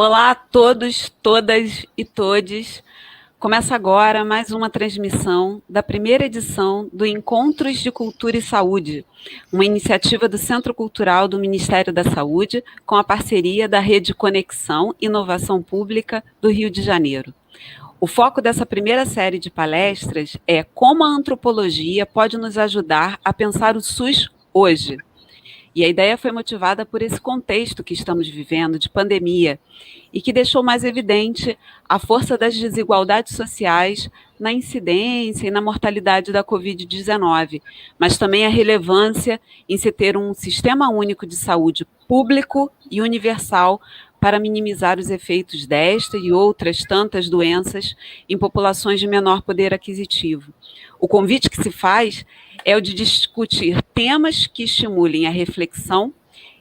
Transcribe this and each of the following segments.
Olá a todos, todas e todes. Começa agora mais uma transmissão da primeira edição do Encontros de Cultura e Saúde, uma iniciativa do Centro Cultural do Ministério da Saúde, com a parceria da Rede Conexão Inovação Pública do Rio de Janeiro. O foco dessa primeira série de palestras é como a antropologia pode nos ajudar a pensar o SUS hoje. E a ideia foi motivada por esse contexto que estamos vivendo de pandemia e que deixou mais evidente a força das desigualdades sociais na incidência e na mortalidade da Covid-19, mas também a relevância em se ter um sistema único de saúde público e universal para minimizar os efeitos desta e outras tantas doenças em populações de menor poder aquisitivo. O convite que se faz é o de discutir temas que estimulem a reflexão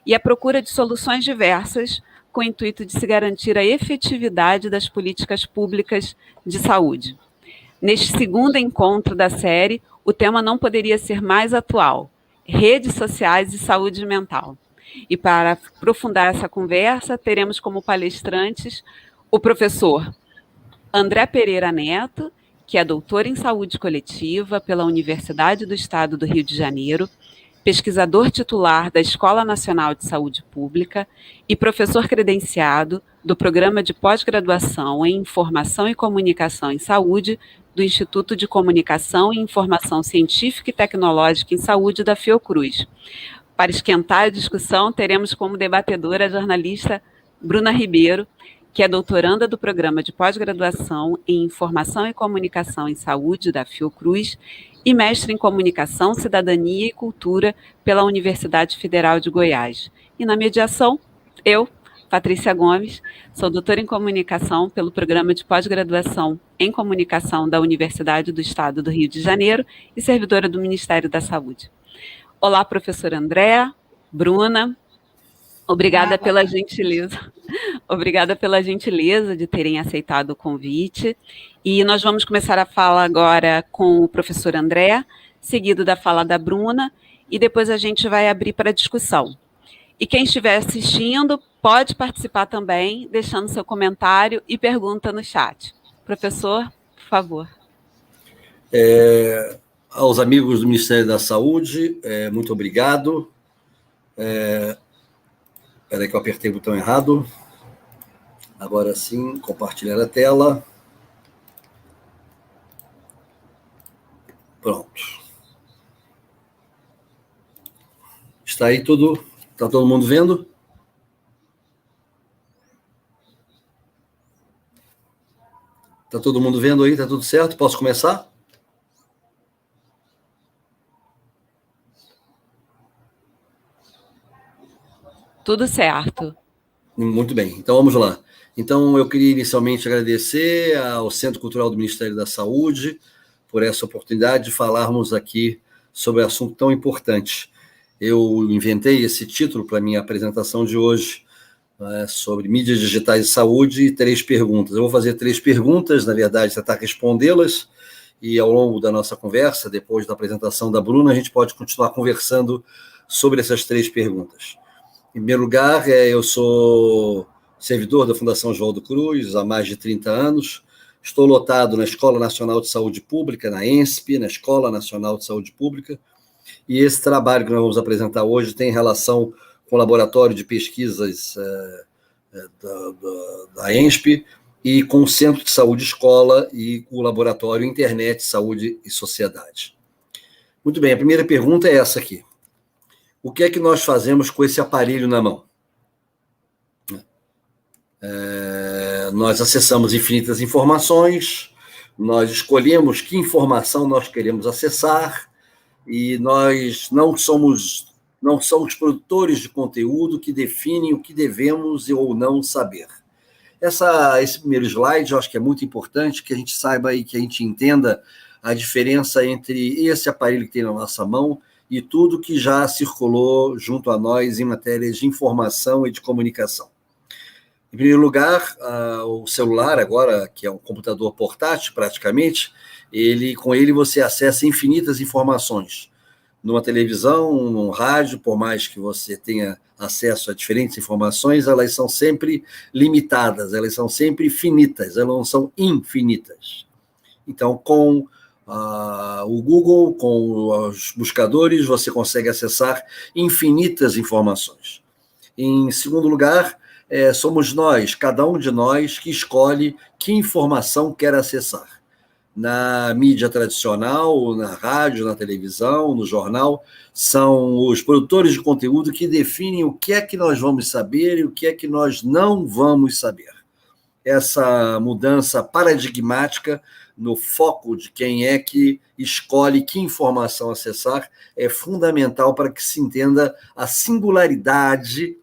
e a procura de soluções diversas, com o intuito de se garantir a efetividade das políticas públicas de saúde. Neste segundo encontro da série, o tema não poderia ser mais atual: redes sociais e saúde mental. E para aprofundar essa conversa, teremos como palestrantes o professor André Pereira Neto, que é doutor em saúde coletiva pela Universidade do Estado do Rio de Janeiro, pesquisador titular da Escola Nacional de Saúde Pública e professor credenciado do Programa de Pós-Graduação em Informação e Comunicação em Saúde do Instituto de Comunicação e Informação Científica e Tecnológica em Saúde da Fiocruz. Para esquentar a discussão, teremos como debatedora a jornalista Bruna Ribeiro, que é doutoranda do Programa de Pós-Graduação em Informação e Comunicação em Saúde da Fiocruz e mestre em Comunicação, Cidadania e Cultura pela Universidade Federal de Goiás. E na mediação, eu, Patrícia Gomes, sou doutora em Comunicação pelo Programa de Pós-Graduação em Comunicação da Universidade do Estado do Rio de Janeiro e servidora do Ministério da Saúde. Olá, professor André, Bruna, obrigada pela gentileza. Obrigada pela gentileza de terem aceitado o convite. E nós vamos começar a fala agora com o professor André, seguido da fala da Bruna, e depois a gente vai abrir para discussão. E quem estiver assistindo pode participar também, deixando seu comentário e pergunta no chat. Professor, por favor. Aos amigos do Ministério da Saúde, muito obrigado. Espera aí que eu apertei o botão errado. Agora sim, compartilhar a tela. Pronto. Está aí tudo? Está todo mundo vendo? Está todo mundo vendo aí? Está tudo certo? Posso começar? Tudo certo. Muito bem, então vamos lá. Então, eu queria inicialmente agradecer ao Centro Cultural do Ministério da Saúde por essa oportunidade de falarmos aqui sobre um assunto tão importante. Eu inventei esse título para a minha apresentação de hoje, sobre mídias digitais de saúde, e 3 perguntas. Eu vou fazer 3 perguntas, na verdade, tentar respondê-las, e ao longo da nossa conversa, depois da apresentação da Bruna, a gente pode continuar conversando sobre essas 3 perguntas. Em primeiro lugar, eu sou servidor da Fundação Oswaldo Cruz há mais de 30 anos. Estou lotado na Escola Nacional de Saúde Pública, na ENSP, na Escola Nacional de Saúde Pública. E esse trabalho que nós vamos apresentar hoje tem relação com o laboratório de pesquisas da ENSP e com o Centro de Saúde Escola e o laboratório Internet, Saúde e Sociedade. Muito bem, a primeira pergunta é essa aqui. O que é que nós fazemos com esse aparelho na mão? Nós acessamos infinitas informações, nós escolhemos que informação nós queremos acessar e nós não somos produtores de conteúdo que definem o que devemos ou não saber. Esse primeiro slide eu acho que é muito importante que a gente saiba e que a gente entenda a diferença entre esse aparelho que tem na nossa mão e tudo que já circulou junto a nós em matérias de informação e de comunicação. Em primeiro lugar, o celular agora, que é um computador portátil praticamente, com ele você acessa infinitas informações. numa televisão, num rádio, por mais que você tenha acesso a diferentes informações, elas são sempre limitadas, elas são sempre finitas, elas não são infinitas. Então, com o Google, com os buscadores, você consegue acessar infinitas informações. Em segundo lugar, somos nós, cada um de nós, que escolhe que informação quer acessar. Na mídia tradicional, na rádio, na televisão, no jornal, são os produtores de conteúdo que definem o que é que nós vamos saber e o que é que nós não vamos saber. Essa mudança paradigmática no foco de quem é que escolhe que informação acessar é fundamental para que se entenda a singularidade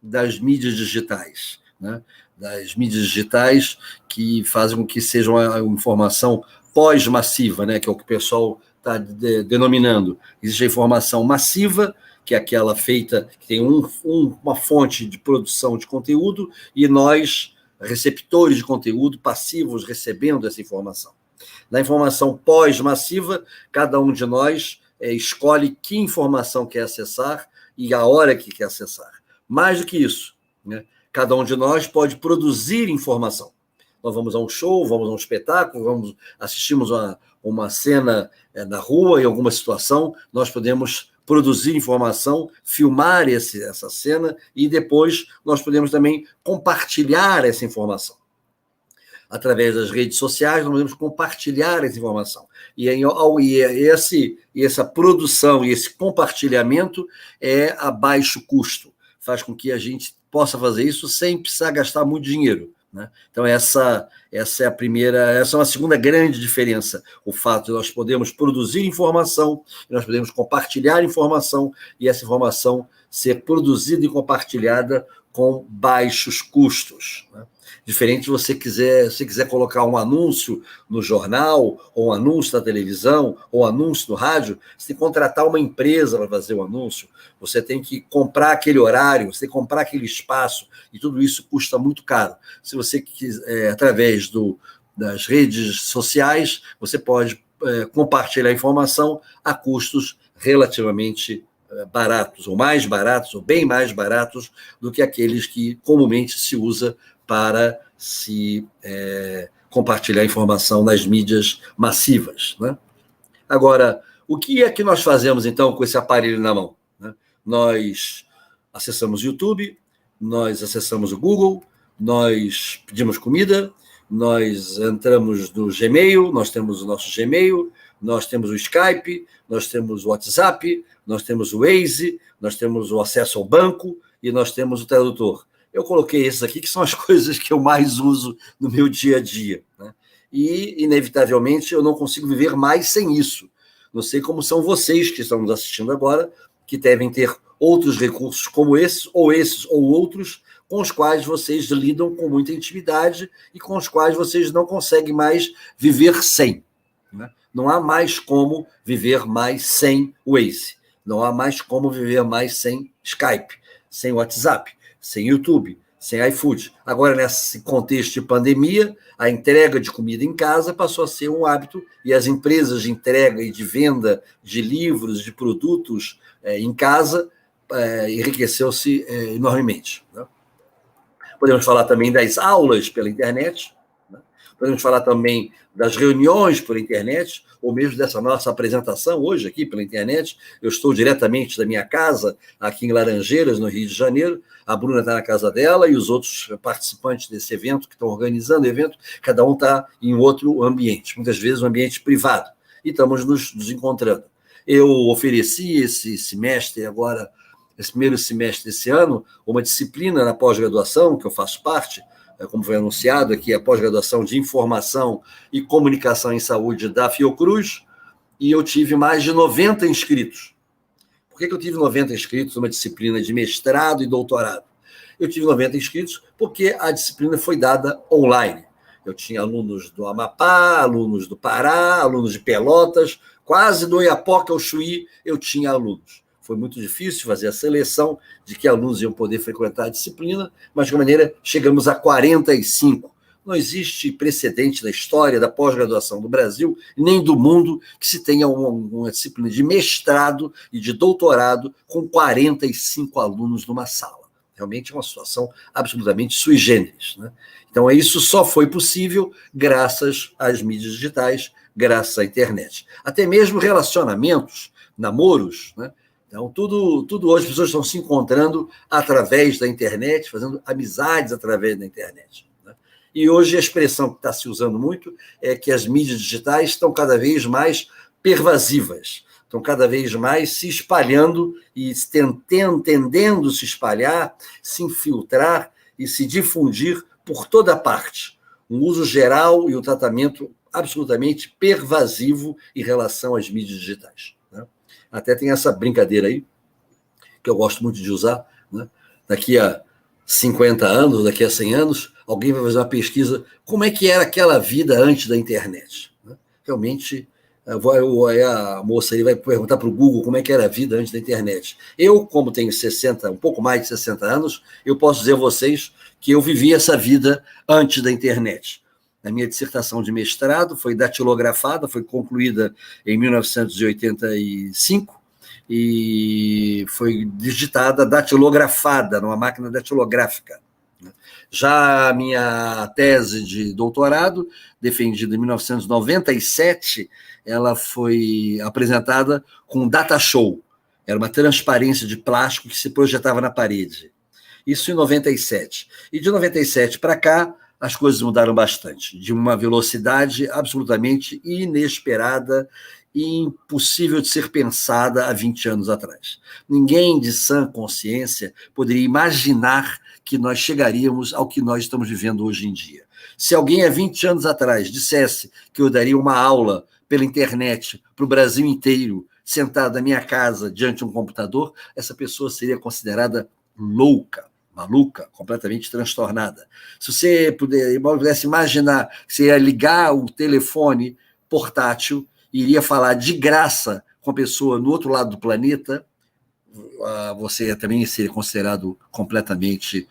das mídias digitais, né? Das mídias digitais que fazem com que seja uma informação pós-massiva, né? Que é o que o pessoal está denominando. Existe a informação massiva, que é aquela feita, que tem uma fonte de produção de conteúdo, e nós, receptores de conteúdo, passivos, recebendo essa informação. Na informação pós-massiva, cada um de nós escolhe que informação quer acessar e a hora que quer acessar. Mais do que isso, né? Cada um de nós pode produzir informação. Nós vamos a um show, vamos a um espetáculo, assistimos a uma cena na rua, em alguma situação, nós podemos produzir informação, filmar essa cena e depois nós podemos também compartilhar essa informação. Através das redes sociais, nós podemos compartilhar essa informação. E essa produção e esse compartilhamento é a baixo custo. Faz com que a gente possa fazer isso sem precisar gastar muito dinheiro, né? Então, essa é uma segunda grande diferença. O fato de nós podermos produzir informação, nós podemos compartilhar informação, e essa informação ser produzida e compartilhada com baixos custos, né? Diferente se você quiser colocar um anúncio no jornal, ou um anúncio na televisão, ou um anúncio no rádio, você tem que contratar uma empresa para fazer o anúncio, você tem que comprar aquele horário, você tem que comprar aquele espaço, e tudo isso custa muito caro. Se você quiser, através das redes sociais, você pode compartilhar informação a custos relativamente baratos, ou mais baratos, ou bem mais baratos do que aqueles que comumente se usa para se compartilhar informação nas mídias massivas, né? Agora, o que é que nós fazemos, então, com esse aparelho na mão, né? Nós acessamos o YouTube, nós acessamos o Google, nós pedimos comida, nós entramos no Gmail, nós temos o nosso Gmail, nós temos o Skype, nós temos o WhatsApp, nós temos o Waze, nós temos o acesso ao banco e nós temos o tradutor. Eu coloquei esses aqui, que são as coisas que eu mais uso no meu dia a dia, né? E, inevitavelmente, eu não consigo viver mais sem isso. Não sei como são vocês que estão nos assistindo agora, que devem ter outros recursos como esses ou outros, com os quais vocês lidam com muita intimidade e com os quais vocês não conseguem mais viver sem, né? Não há mais como viver mais sem o Waze. Não há mais como viver mais sem Skype, sem WhatsApp, sem YouTube, sem iFood. Agora, nesse contexto de pandemia, a entrega de comida em casa passou a ser um hábito, e as empresas de entrega e de venda de livros, de produtos em casa, enriqueceu-se enormemente, né? Podemos falar também das aulas pela internet, né? Podemos falar também das reuniões pela internet, ou mesmo dessa nossa apresentação hoje aqui pela internet. Eu estou diretamente da minha casa, aqui em Laranjeiras, no Rio de Janeiro. A Bruna está na casa dela e os outros participantes desse evento, que estão organizando o evento, cada um está em outro ambiente, muitas vezes um ambiente privado, e estamos nos encontrando. Eu ofereci esse semestre agora, esse primeiro semestre desse ano, uma disciplina na pós-graduação, que eu faço parte, como foi anunciado aqui, a pós-graduação de Informação e Comunicação em Saúde da Fiocruz, e eu tive mais de 90 inscritos. Por que eu tive 90 inscritos numa disciplina de mestrado e doutorado? Eu tive 90 inscritos porque a disciplina foi dada online. Eu tinha alunos do Amapá, alunos do Pará, alunos de Pelotas, quase do Oiapoque ao Chuí eu tinha alunos. Foi muito difícil fazer a seleção de que alunos iam poder frequentar a disciplina, mas, de qualquer maneira, chegamos a 45. Não existe precedente na história da pós-graduação do Brasil, nem do mundo, que se tenha uma disciplina de mestrado e de doutorado com 45 alunos numa sala. Realmente é uma situação absolutamente sui generis, né? Então, isso só foi possível graças às mídias digitais, graças à internet. Até mesmo relacionamentos, namoros, né? Então, tudo hoje as pessoas estão se encontrando através da internet, fazendo amizades através da internet, né? E hoje a expressão que está se usando muito é que as mídias digitais estão cada vez mais pervasivas, estão cada vez mais se espalhando e tendendo se espalhar, se infiltrar e se difundir por toda parte. Um uso geral e um tratamento absolutamente pervasivo em relação às mídias digitais, né? Até tem essa brincadeira aí, que eu gosto muito de usar, né? Daqui a 50 anos, daqui a 100 anos, alguém vai fazer uma pesquisa, como é que era aquela vida antes da internet, né? Realmente, a moça aí vai perguntar para o Google como é que era a vida antes da internet. Eu, como tenho 60, um pouco mais de 60 anos, eu posso dizer a vocês que eu vivi essa vida antes da internet. A minha dissertação de mestrado foi datilografada, foi concluída em 1985 e foi digitada, datilografada, numa máquina datilográfica. Já a minha tese de doutorado, defendida em 1997, ela foi apresentada com um data show. Era uma transparência de plástico que se projetava na parede. Isso em 97. E de 97 para cá, as coisas mudaram bastante, de uma velocidade absolutamente inesperada e impossível de ser pensada há 20 anos atrás. Ninguém de sã consciência poderia imaginar que nós chegaríamos ao que nós estamos vivendo hoje em dia. Se alguém há 20 anos atrás dissesse que eu daria uma aula pela internet para o Brasil inteiro, sentado na minha casa diante de um computador, essa pessoa seria considerada louca, maluca, completamente transtornada. Se você pudesse imaginar que você ia ligar o telefone portátil e iria falar de graça com a pessoa no outro lado do planeta, você também seria considerado completamente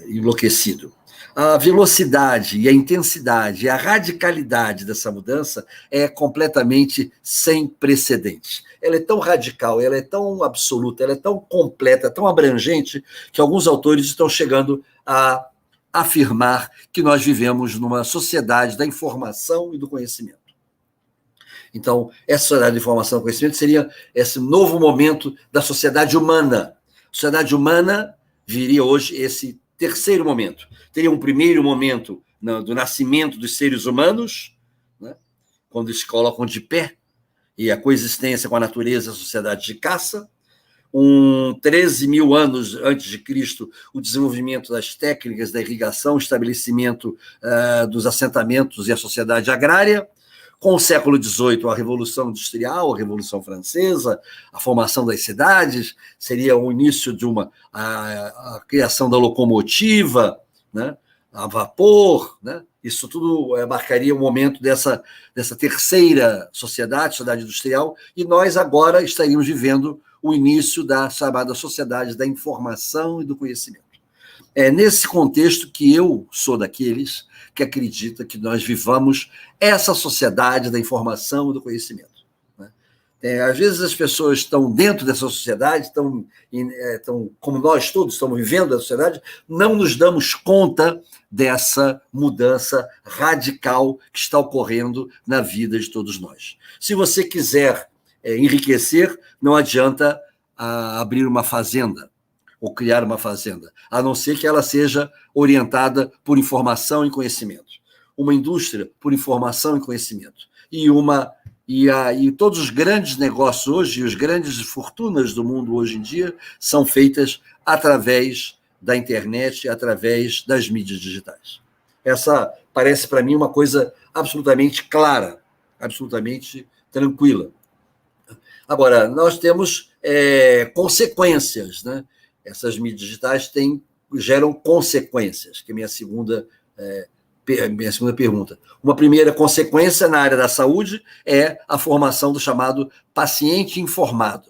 enlouquecido. A velocidade e a intensidade e a radicalidade dessa mudança é completamente sem precedentes. Ela é tão radical, ela é tão absoluta, ela é tão completa, tão abrangente, que alguns autores estão chegando a afirmar que nós vivemos numa sociedade da informação e do conhecimento. Então, essa sociedade de informação e conhecimento seria esse novo momento da sociedade humana. A sociedade humana viria hoje esse terceiro momento. Teria um primeiro momento do nascimento dos seres humanos, né, quando eles se colocam de pé, e a coexistência com a natureza, a sociedade de caça. 13 mil anos antes de Cristo, o desenvolvimento das técnicas da irrigação, o estabelecimento dos assentamentos e a sociedade agrária. Com o século XVIII, a Revolução Industrial, a Revolução Francesa, a formação das cidades, seria o início de a criação da locomotiva, né, a vapor, né? Isso tudo marcaria o momento dessa terceira sociedade industrial, e nós agora estaríamos vivendo o início da chamada sociedade da informação e do conhecimento. É nesse contexto que eu sou daqueles que acredita que nós vivamos essa sociedade da informação e do conhecimento, né? Às vezes as pessoas estão dentro dessa sociedade, estão como nós todos estamos vivendo a sociedade, não nos damos conta dessa mudança radical que está ocorrendo na vida de todos nós. Se você quiser enriquecer, não adianta abrir uma fazenda ou criar uma fazenda, a não ser que ela seja orientada por informação e conhecimento. Uma indústria por informação e conhecimento. E todos os grandes negócios hoje, e as grandes fortunas do mundo hoje em dia, são feitas através da internet, através das mídias digitais. Essa parece para mim uma coisa absolutamente clara, absolutamente tranquila. Agora, nós temos consequências, né? Essas mídias digitais geram consequências, que é minha segunda pergunta. Uma primeira consequência na área da saúde é a formação do chamado paciente informado.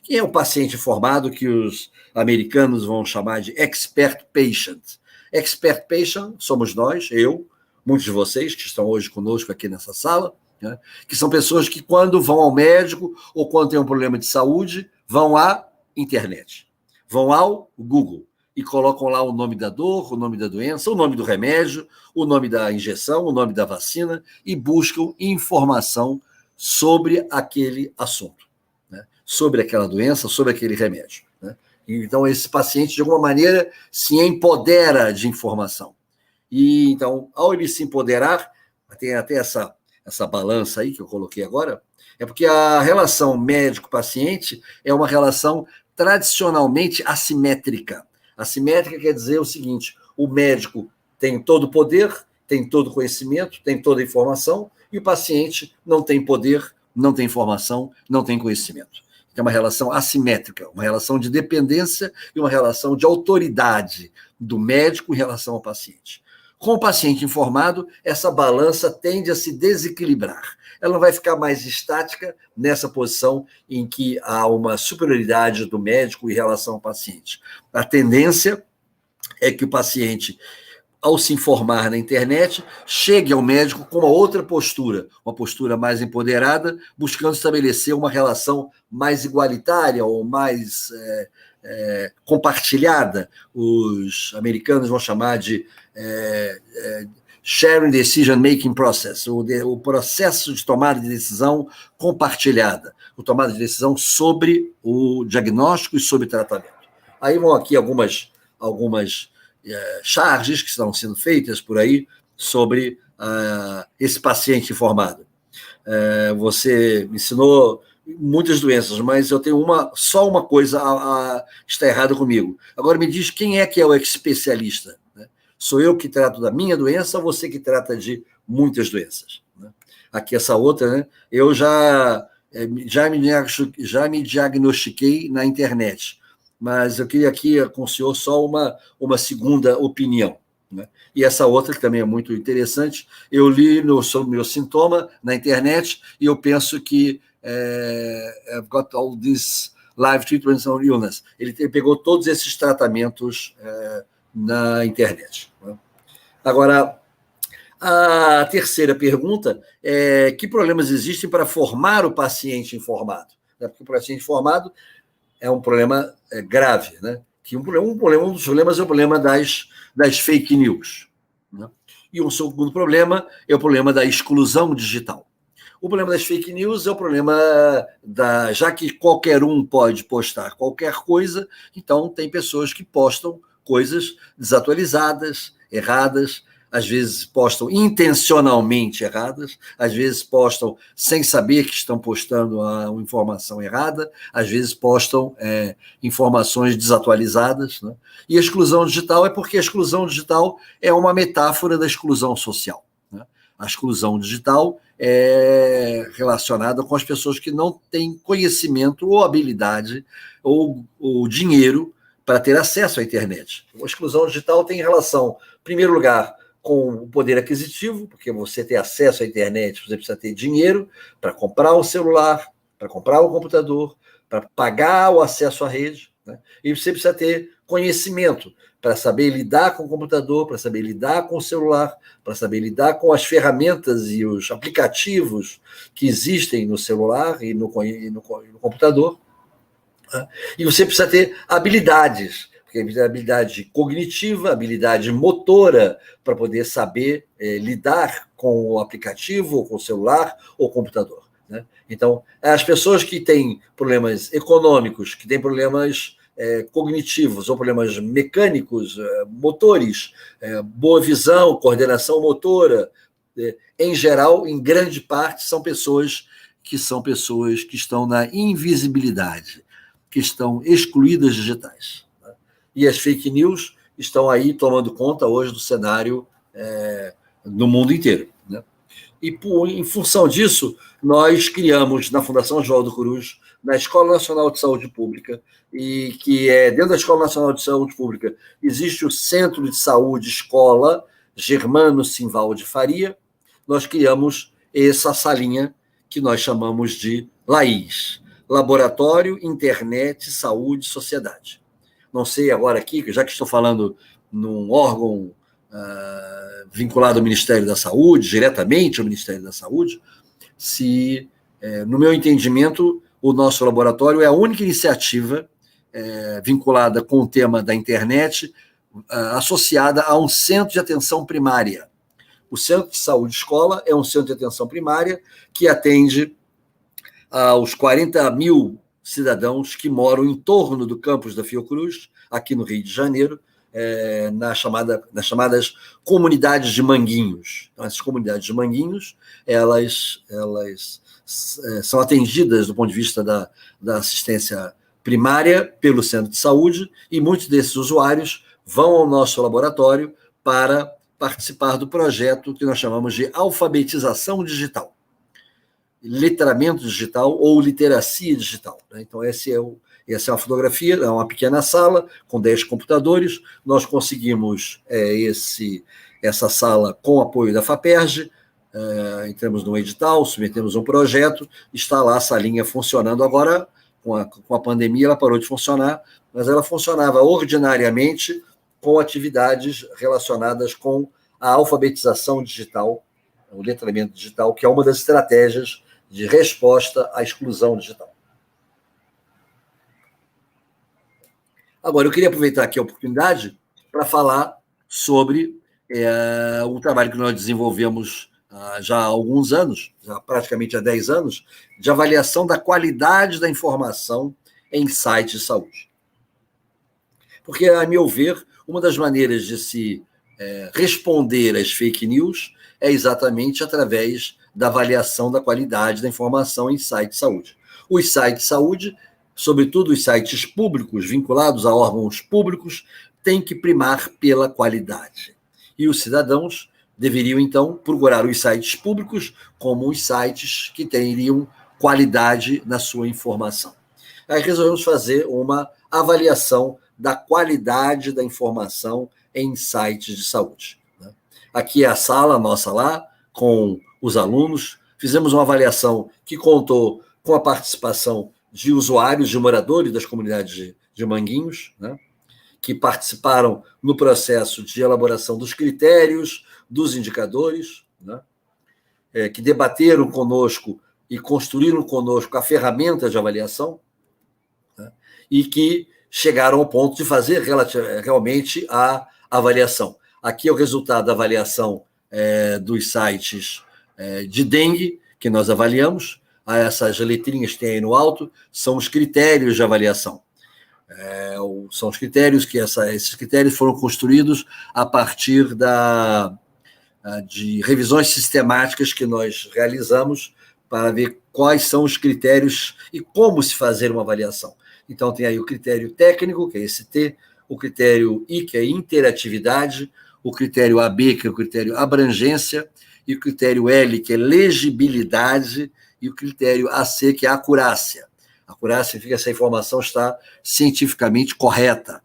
Quem é o paciente informado que os americanos vão chamar de expert patient? Expert patient, somos nós, eu, muitos de vocês que estão hoje conosco aqui nessa sala, né, que são pessoas que quando vão ao médico ou quando tem um problema de saúde, vão à internet, vão ao Google e colocam lá o nome da dor, o nome da doença, o nome do remédio, o nome da injeção, o nome da vacina e buscam informação sobre aquele assunto, né, sobre aquela doença, sobre aquele remédio, né? Então, esse paciente, de alguma maneira, se empodera de informação. E, então, ao ele se empoderar, tem até essa balança aí que eu coloquei agora, é porque a relação médico-paciente é uma relação tradicionalmente assimétrica. Assimétrica quer dizer o seguinte: o médico tem todo o poder, tem todo o conhecimento, tem toda a informação, e o paciente não tem poder, não tem informação, não tem conhecimento. É uma relação assimétrica, uma relação de dependência e uma relação de autoridade do médico em relação ao paciente. Com o paciente informado, essa balança tende a se desequilibrar. Ela não vai ficar mais estática nessa posição em que há uma superioridade do médico em relação ao paciente. A tendência é que o paciente, ao se informar na internet, chegue ao médico com uma outra postura, uma postura mais empoderada, buscando estabelecer uma relação mais igualitária ou mais compartilhada. Os americanos vão chamar de sharing decision making process, o processo de tomada de decisão compartilhada, o tomada de decisão sobre o diagnóstico e sobre o tratamento. Aí vão aqui algumas charges que estão sendo feitas por aí sobre esse paciente informado. Você me ensinou muitas doenças, mas eu tenho só uma coisa está errada comigo. Agora me diz quem é que é o especialista, né? Sou eu que trato da minha doença ou você que trata de muitas doenças, né? Aqui essa outra, né? Eu já me diagnostiquei na internet, mas eu queria aqui com o senhor só uma segunda opinião, né? E essa outra, que também é muito interessante, eu li sobre o meu sintoma na internet e eu penso que I've got all these live treatments on illness. Ele pegou todos esses tratamentos na internet, né? Agora, a terceira pergunta é: que problemas existem para formar o paciente informado? Porque o paciente informado é um problema grave, né? Um dos problemas é o problema das fake news, né? E um segundo problema é o problema da exclusão digital. O problema das fake news é o problema já que qualquer um pode postar qualquer coisa, então tem pessoas que postam coisas desatualizadas, erradas, às vezes postam intencionalmente erradas, às vezes postam sem saber que estão postando uma informação errada, às vezes postam informações desatualizadas, né? E a exclusão digital é porque a exclusão digital é uma metáfora da exclusão social, né? A exclusão digital é relacionada com as pessoas que não têm conhecimento ou habilidade ou dinheiro para ter acesso à internet. A exclusão digital tem relação, em primeiro lugar, com o poder aquisitivo, porque você ter acesso à internet, você precisa ter dinheiro para comprar o celular, para comprar o computador, para pagar o acesso à rede, né? E você precisa ter conhecimento para saber lidar com o computador, para saber lidar com o celular, para saber lidar com as ferramentas e os aplicativos que existem no celular e no computador, né? E você precisa ter habilidades, porque habilidade cognitiva, habilidade motora, para poder saber lidar com o aplicativo, com o celular ou computador, né? Então, as pessoas que têm problemas econômicos, que têm problemas cognitivos ou problemas mecânicos, motores, boa visão, coordenação motora, em geral, em grande parte, são pessoas que estão na invisibilidade, que estão excluídas digitais, né? E as fake news estão aí tomando conta hoje do cenário no mundo inteiro, né? E em função disso, nós criamos na Fundação Oswaldo Cruz, na Escola Nacional de Saúde Pública, e que dentro da Escola Nacional de Saúde Pública existe o Centro de Saúde Escola Germano Simvalde Faria. Nós criamos essa salinha que nós chamamos de LAIS, Laboratório, Internet, Saúde e Sociedade. Não sei agora aqui, já que estou falando num órgão vinculado ao Ministério da Saúde, diretamente ao Ministério da Saúde, se, no meu entendimento, o nosso laboratório é a única iniciativa vinculada com o tema da internet, associada a um centro de atenção primária. O Centro de Saúde Escola é um centro de atenção primária que atende aos 40 mil cidadãos que moram em torno do campus da Fiocruz, aqui no Rio de Janeiro, nas chamadas comunidades de Manguinhos. Então, essas comunidades de Manguinhos, elas são atendidas do ponto de vista da assistência primária pelo centro de saúde, e muitos desses usuários vão ao nosso laboratório para participar do projeto que nós chamamos de alfabetização digital, letramento digital ou literacia digital. Então, essa é uma fotografia, é uma pequena sala com 10 computadores. Nós conseguimos essa sala com apoio da FAPERJ, entramos no edital, submetemos um projeto, está lá a salinha funcionando. Agora, com a pandemia, ela parou de funcionar, mas ela funcionava ordinariamente com atividades relacionadas com a alfabetização digital, o letramento digital, que é uma das estratégias de resposta à exclusão digital. Agora, eu queria aproveitar aqui a oportunidade para falar sobre um trabalho que nós desenvolvemos já há alguns anos, já praticamente há 10 anos, de avaliação da qualidade da informação em sites de saúde. Porque, a meu ver, uma das maneiras de se responder às fake news é exatamente através da avaliação da qualidade da informação em sites de saúde. Os sites de saúde, sobretudo os sites públicos, vinculados a órgãos públicos, têm que primar pela qualidade. E os cidadãos deveriam, então, procurar os sites públicos como os sites que teriam qualidade na sua informação. Aí resolvemos fazer uma avaliação da qualidade da informação em sites de saúde. Aqui é a sala nossa lá, com os alunos. Fizemos uma avaliação que contou com a participação de usuários, de moradores das comunidades de Manguinhos, que participaram no processo de elaboração dos critérios, dos indicadores, que debateram conosco e construíram conosco a ferramenta de avaliação, e que chegaram ao ponto de fazer realmente a avaliação. Aqui é o resultado da avaliação dos sites de dengue, que nós avaliamos. Essas letrinhas que tem aí no alto são os critérios de avaliação. São os critérios que esses critérios foram construídos a partir de revisões sistemáticas que nós realizamos para ver quais são os critérios e como se fazer uma avaliação. Então, tem aí o critério técnico, que é esse T, o critério I, que é interatividade, o critério AB, que é o critério abrangência, e o critério L, que é legibilidade, e o critério AC, que é acurácia. Acurácia significa que essa informação está cientificamente correta.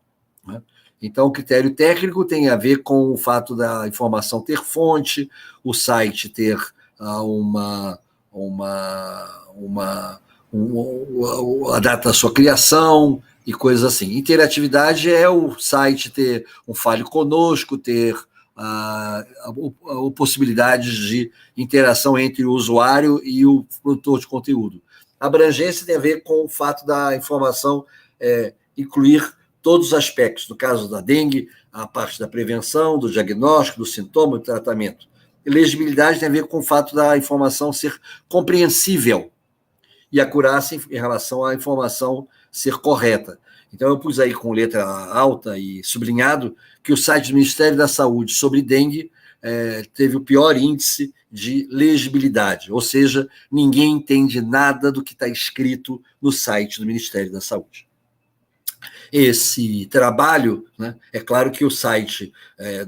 Então, o critério técnico tem a ver com o fato da informação ter fonte, o site ter a data da sua criação e coisas assim. Interatividade é o site ter um Fale Conosco, ter a possibilidade de interação entre o usuário e o produtor de conteúdo. A abrangência tem a ver com o fato da informação incluir todos os aspectos. No caso da dengue, a parte da prevenção, do diagnóstico, do sintoma, do tratamento. E legibilidade tem a ver com o fato da informação ser compreensível e acurácia em relação à informação ser correta. Então, eu pus aí com letra alta e sublinhado que o site do Ministério da Saúde sobre dengue teve o pior índice de legibilidade, ou seja, ninguém entende nada do que está escrito no site do Ministério da Saúde. Esse trabalho, é claro que o site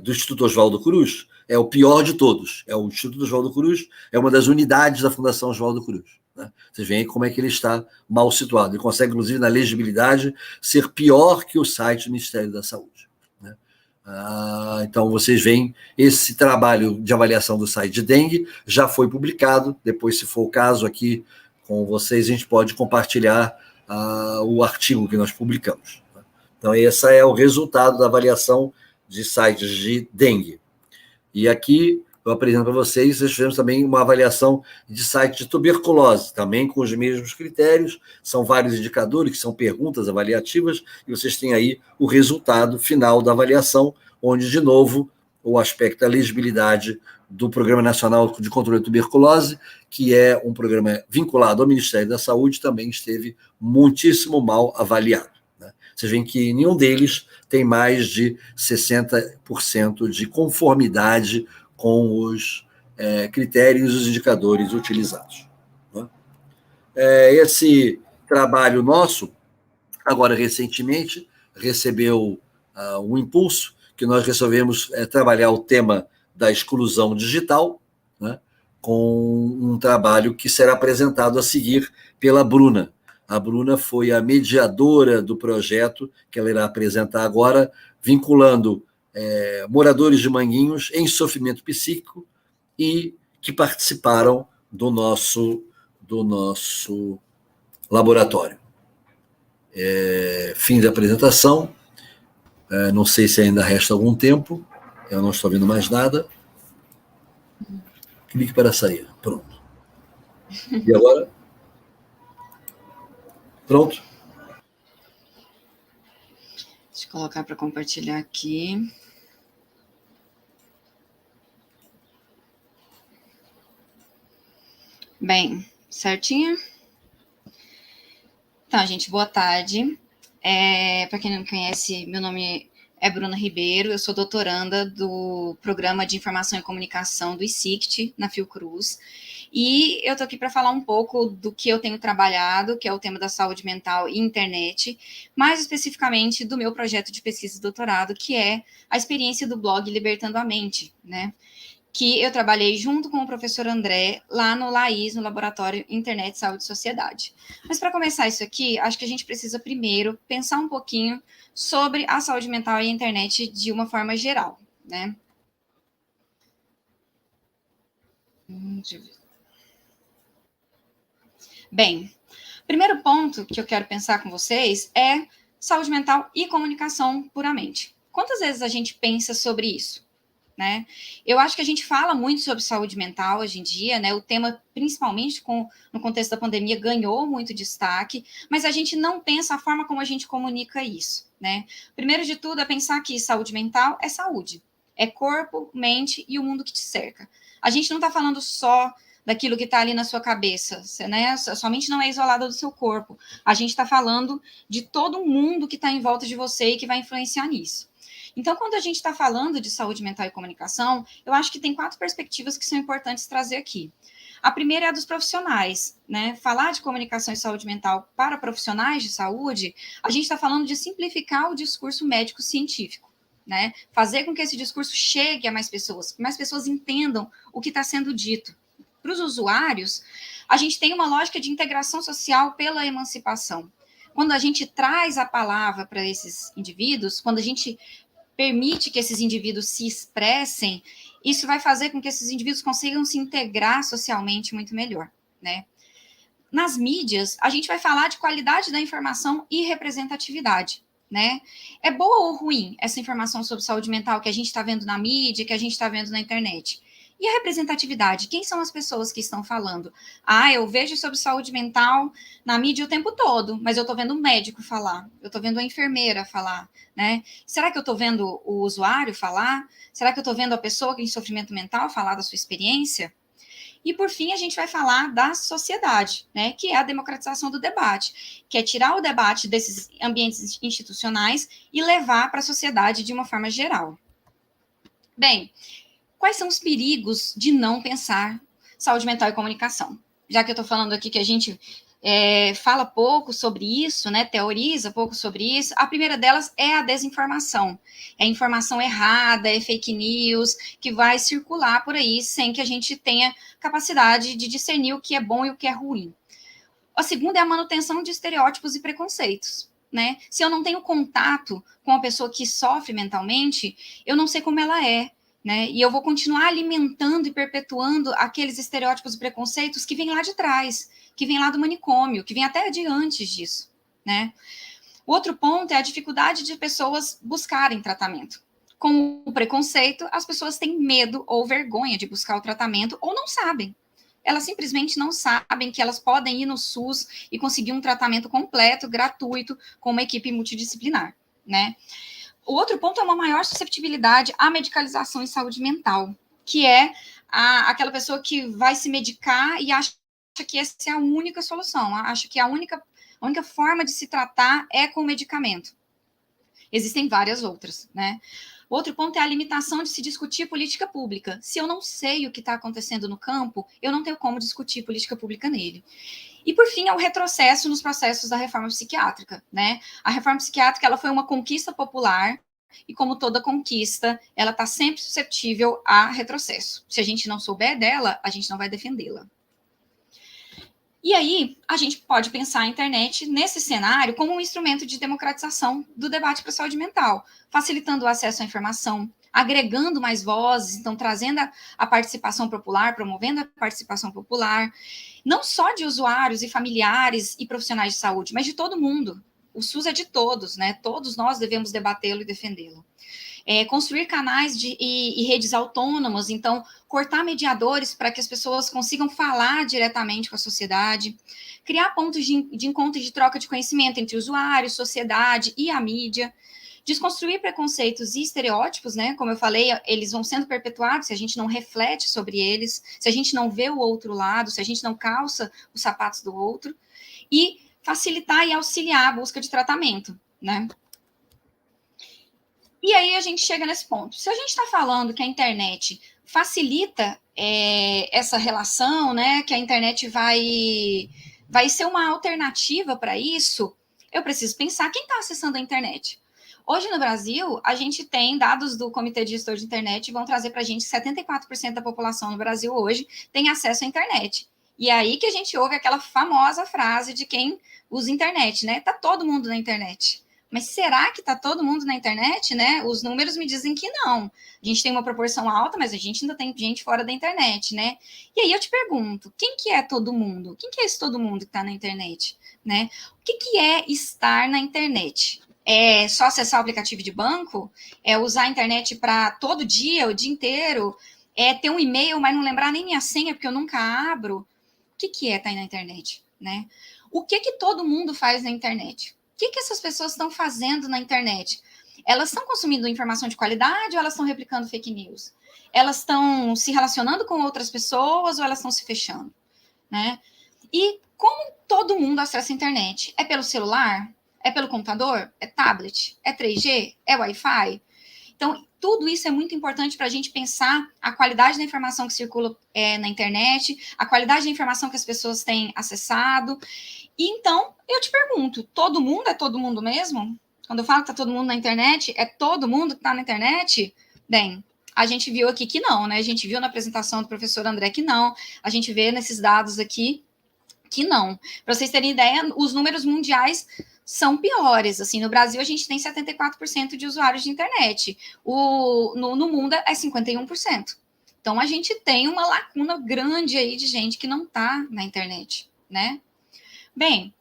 do Instituto Oswaldo Cruz é o pior de todos. O Instituto Oswaldo Cruz é uma das unidades da Fundação Oswaldo Cruz. Vocês veem como é que ele está mal situado. Ele consegue, inclusive, na legibilidade, ser pior que o site do Ministério da Saúde. Então, vocês veem, esse trabalho de avaliação do site de dengue já foi publicado. Depois, se for o caso aqui com vocês, a gente pode compartilhar o artigo que nós publicamos. Então, esse é o resultado da avaliação de sites de dengue. E aqui eu apresento para vocês, nós fizemos também uma avaliação de site de tuberculose, também com os mesmos critérios, são vários indicadores, que são perguntas avaliativas, e vocês têm aí o resultado final da avaliação, onde, de novo, o aspecto da legibilidade do Programa Nacional de Controle da Tuberculose, que é um programa vinculado ao Ministério da Saúde, também esteve muitíssimo mal avaliado, né? Vocês veem que nenhum deles tem mais de 60% de conformidade com os critérios e os indicadores utilizados, né? Esse trabalho nosso, agora recentemente, recebeu um impulso, que nós resolvemos trabalhar o tema da exclusão digital, né, com um trabalho que será apresentado a seguir pela Bruna. A Bruna foi a mediadora do projeto, que ela irá apresentar agora, vinculando moradores de Manguinhos em sofrimento psíquico e que participaram do nosso laboratório. Fim da apresentação. Não sei se ainda resta algum tempo, eu não estou vendo mais nada. Clique para sair. Pronto. E agora? Pronto? Deixa eu colocar para compartilhar aqui. Bem, certinho? Então, gente, boa tarde. Para quem não me conhece, meu nome é Bruna Ribeiro, eu sou doutoranda do Programa de Informação e Comunicação do ICICT, na Fiocruz, e eu estou aqui para falar um pouco do que eu tenho trabalhado, que é o tema da saúde mental e internet, mais especificamente do meu projeto de pesquisa e doutorado, que é a experiência do blog Libertando a Mente, né? Que eu trabalhei junto com o professor André, lá no LAIS, no Laboratório Internet, Saúde e Sociedade. Mas para começar isso aqui, acho que a gente precisa primeiro pensar um pouquinho sobre a saúde mental e a internet de uma forma geral, né? Deixa eu ver. Bem, primeiro ponto que eu quero pensar com vocês é saúde mental e comunicação puramente. Quantas vezes a gente pensa sobre isso? Né? Eu acho que a gente fala muito sobre saúde mental hoje em dia, né? O tema, principalmente no contexto da pandemia, ganhou muito destaque, mas a gente não pensa a forma como a gente comunica isso, né? Primeiro de tudo é pensar que saúde mental é saúde, é corpo, mente e o mundo que te cerca. A gente não está falando só daquilo que está ali na sua cabeça, né? Sua mente não é isolada do seu corpo. A gente está falando de todo o mundo que está em volta de você e que vai influenciar nisso. Então, quando a gente está falando de saúde mental e comunicação, eu acho que tem 4 perspectivas que são importantes trazer aqui. A primeira é a dos profissionais, né? Falar de comunicação e saúde mental para profissionais de saúde, a gente está falando de simplificar o discurso médico-científico, né? Fazer com que esse discurso chegue a mais pessoas entendam o que está sendo dito. Para os usuários, a gente tem uma lógica de integração social pela emancipação. Quando a gente traz a palavra para esses indivíduos, quando a gente permite que esses indivíduos se expressem, isso vai fazer com que esses indivíduos consigam se integrar socialmente muito melhor, né? Nas mídias, a gente vai falar de qualidade da informação e representatividade, né? É boa ou ruim essa informação sobre saúde mental que a gente está vendo na mídia, que a gente está vendo na internet? E a representatividade? Quem são as pessoas que estão falando? Eu vejo sobre saúde mental na mídia o tempo todo, mas eu estou vendo um médico falar, eu estou vendo a enfermeira falar, né? Será que eu estou vendo o usuário falar? Será que eu estou vendo a pessoa em sofrimento mental falar da sua experiência? E, por fim, a gente vai falar da sociedade, né? Que é a democratização do debate, que é tirar o debate desses ambientes institucionais e levar para a sociedade de uma forma geral. Bem, quais são os perigos de não pensar saúde mental e comunicação? Já que eu estou falando aqui que a gente fala pouco sobre isso, né, teoriza pouco sobre isso, a primeira delas é a desinformação. É informação errada, é fake news, que vai circular por aí sem que a gente tenha capacidade de discernir o que é bom e o que é ruim. A segunda é a manutenção de estereótipos e preconceitos. Né? Se eu não tenho contato com a pessoa que sofre mentalmente, eu não sei como ela é. Né? E eu vou continuar alimentando e perpetuando aqueles estereótipos e preconceitos que vêm lá de trás, que vêm lá do manicômio, que vêm até de antes disso. Né? O outro ponto é a dificuldade de pessoas buscarem tratamento. Com o preconceito, as pessoas têm medo ou vergonha de buscar o tratamento ou não sabem. Elas simplesmente não sabem que elas podem ir no SUS e conseguir um tratamento completo, gratuito, com uma equipe multidisciplinar, né? O outro ponto é uma maior susceptibilidade à medicalização em saúde mental, que é aquela pessoa que vai se medicar e acha que essa é a única solução, acha que a única forma de se tratar é com medicamento. Existem várias outras, né? Outro ponto é a limitação de se discutir política pública. Se eu não sei o que está acontecendo no campo, eu não tenho como discutir política pública nele. E, por fim, é o retrocesso nos processos da reforma psiquiátrica, né? A reforma psiquiátrica, ela foi uma conquista popular e, como toda conquista, ela está sempre suscetível a retrocesso. Se a gente não souber dela, a gente não vai defendê-la. E aí, a gente pode pensar a internet nesse cenário como um instrumento de democratização do debate para a saúde mental, facilitando o acesso à informação, agregando mais vozes, então trazendo a participação popular, promovendo a participação popular, não só de usuários e familiares e profissionais de saúde, mas de todo mundo. O SUS é de todos, né? Todos nós devemos debatê-lo e defendê-lo. Construir canais e redes autônomas, então, cortar mediadores para que as pessoas consigam falar diretamente com a sociedade, criar pontos de encontro e de troca de conhecimento entre usuários, sociedade e a mídia, desconstruir preconceitos e estereótipos, né? Como eu falei, eles vão sendo perpetuados se a gente não reflete sobre eles, se a gente não vê o outro lado, se a gente não calça os sapatos do outro, e facilitar e auxiliar a busca de tratamento, né? E aí a gente chega nesse ponto. Se a gente está falando que a internet facilita essa relação, né, que a internet vai ser uma alternativa para isso, eu preciso pensar quem está acessando a internet. Hoje no Brasil, a gente tem dados do Comitê de Gestor de Internet, vão trazer para a gente 74% da população no Brasil hoje tem acesso à internet. E é aí que a gente ouve aquela famosa frase de quem usa internet, né? Tá todo mundo na internet. Mas será que está todo mundo na internet, né? Os números me dizem que não. A gente tem uma proporção alta, mas a gente ainda tem gente fora da internet, né? E aí eu te pergunto, quem que é todo mundo? Quem que é esse todo mundo que está na internet, né? O que é estar na internet? É só acessar o aplicativo de banco? É usar a internet para todo dia, o dia inteiro? É ter um e-mail, mas não lembrar nem minha senha, porque eu nunca abro? O que é estar na internet, né? O que todo mundo faz na internet? O que essas pessoas estão fazendo na internet? Elas estão consumindo informação de qualidade ou elas estão replicando fake news? Elas estão se relacionando com outras pessoas ou elas estão se fechando, né? E como todo mundo acessa a internet? É pelo celular? É pelo computador? É tablet? É 3G? É Wi-Fi? Então, tudo isso é muito importante para a gente pensar a qualidade da informação que circula na internet, a qualidade da informação que as pessoas têm acessado. E então, eu te pergunto, todo mundo é todo mundo mesmo? Quando eu falo que está todo mundo na internet, é todo mundo que está na internet? Bem, a gente viu aqui que não, né? A gente viu na apresentação do professor André que não, a gente vê nesses dados aqui que não. Para vocês terem ideia, os números mundiais são piores. Assim, no Brasil, a gente tem 74% de usuários de internet. No mundo é 51%. Então, a gente tem uma lacuna grande aí de gente que não está na internet, né? Bem,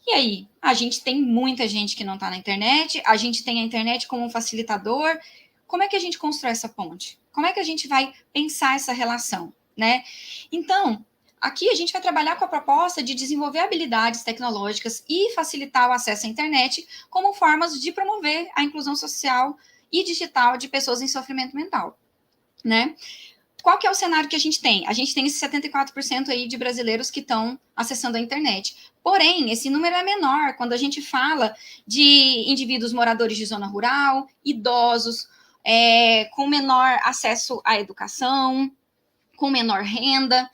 e aí? A gente tem muita gente que não está na internet, a gente tem a internet como um facilitador. Como é que a gente constrói essa ponte? Como é que a gente vai pensar essa relação, né? Então, aqui a gente vai trabalhar com a proposta de desenvolver habilidades tecnológicas e facilitar o acesso à internet como formas de promover a inclusão social e digital de pessoas em sofrimento mental, né? Qual que é o cenário que a gente tem? A gente tem esses 74% aí de brasileiros que estão acessando a internet. Porém, esse número é menor quando a gente fala de indivíduos moradores de zona rural, idosos, com menor acesso à educação, com menor renda.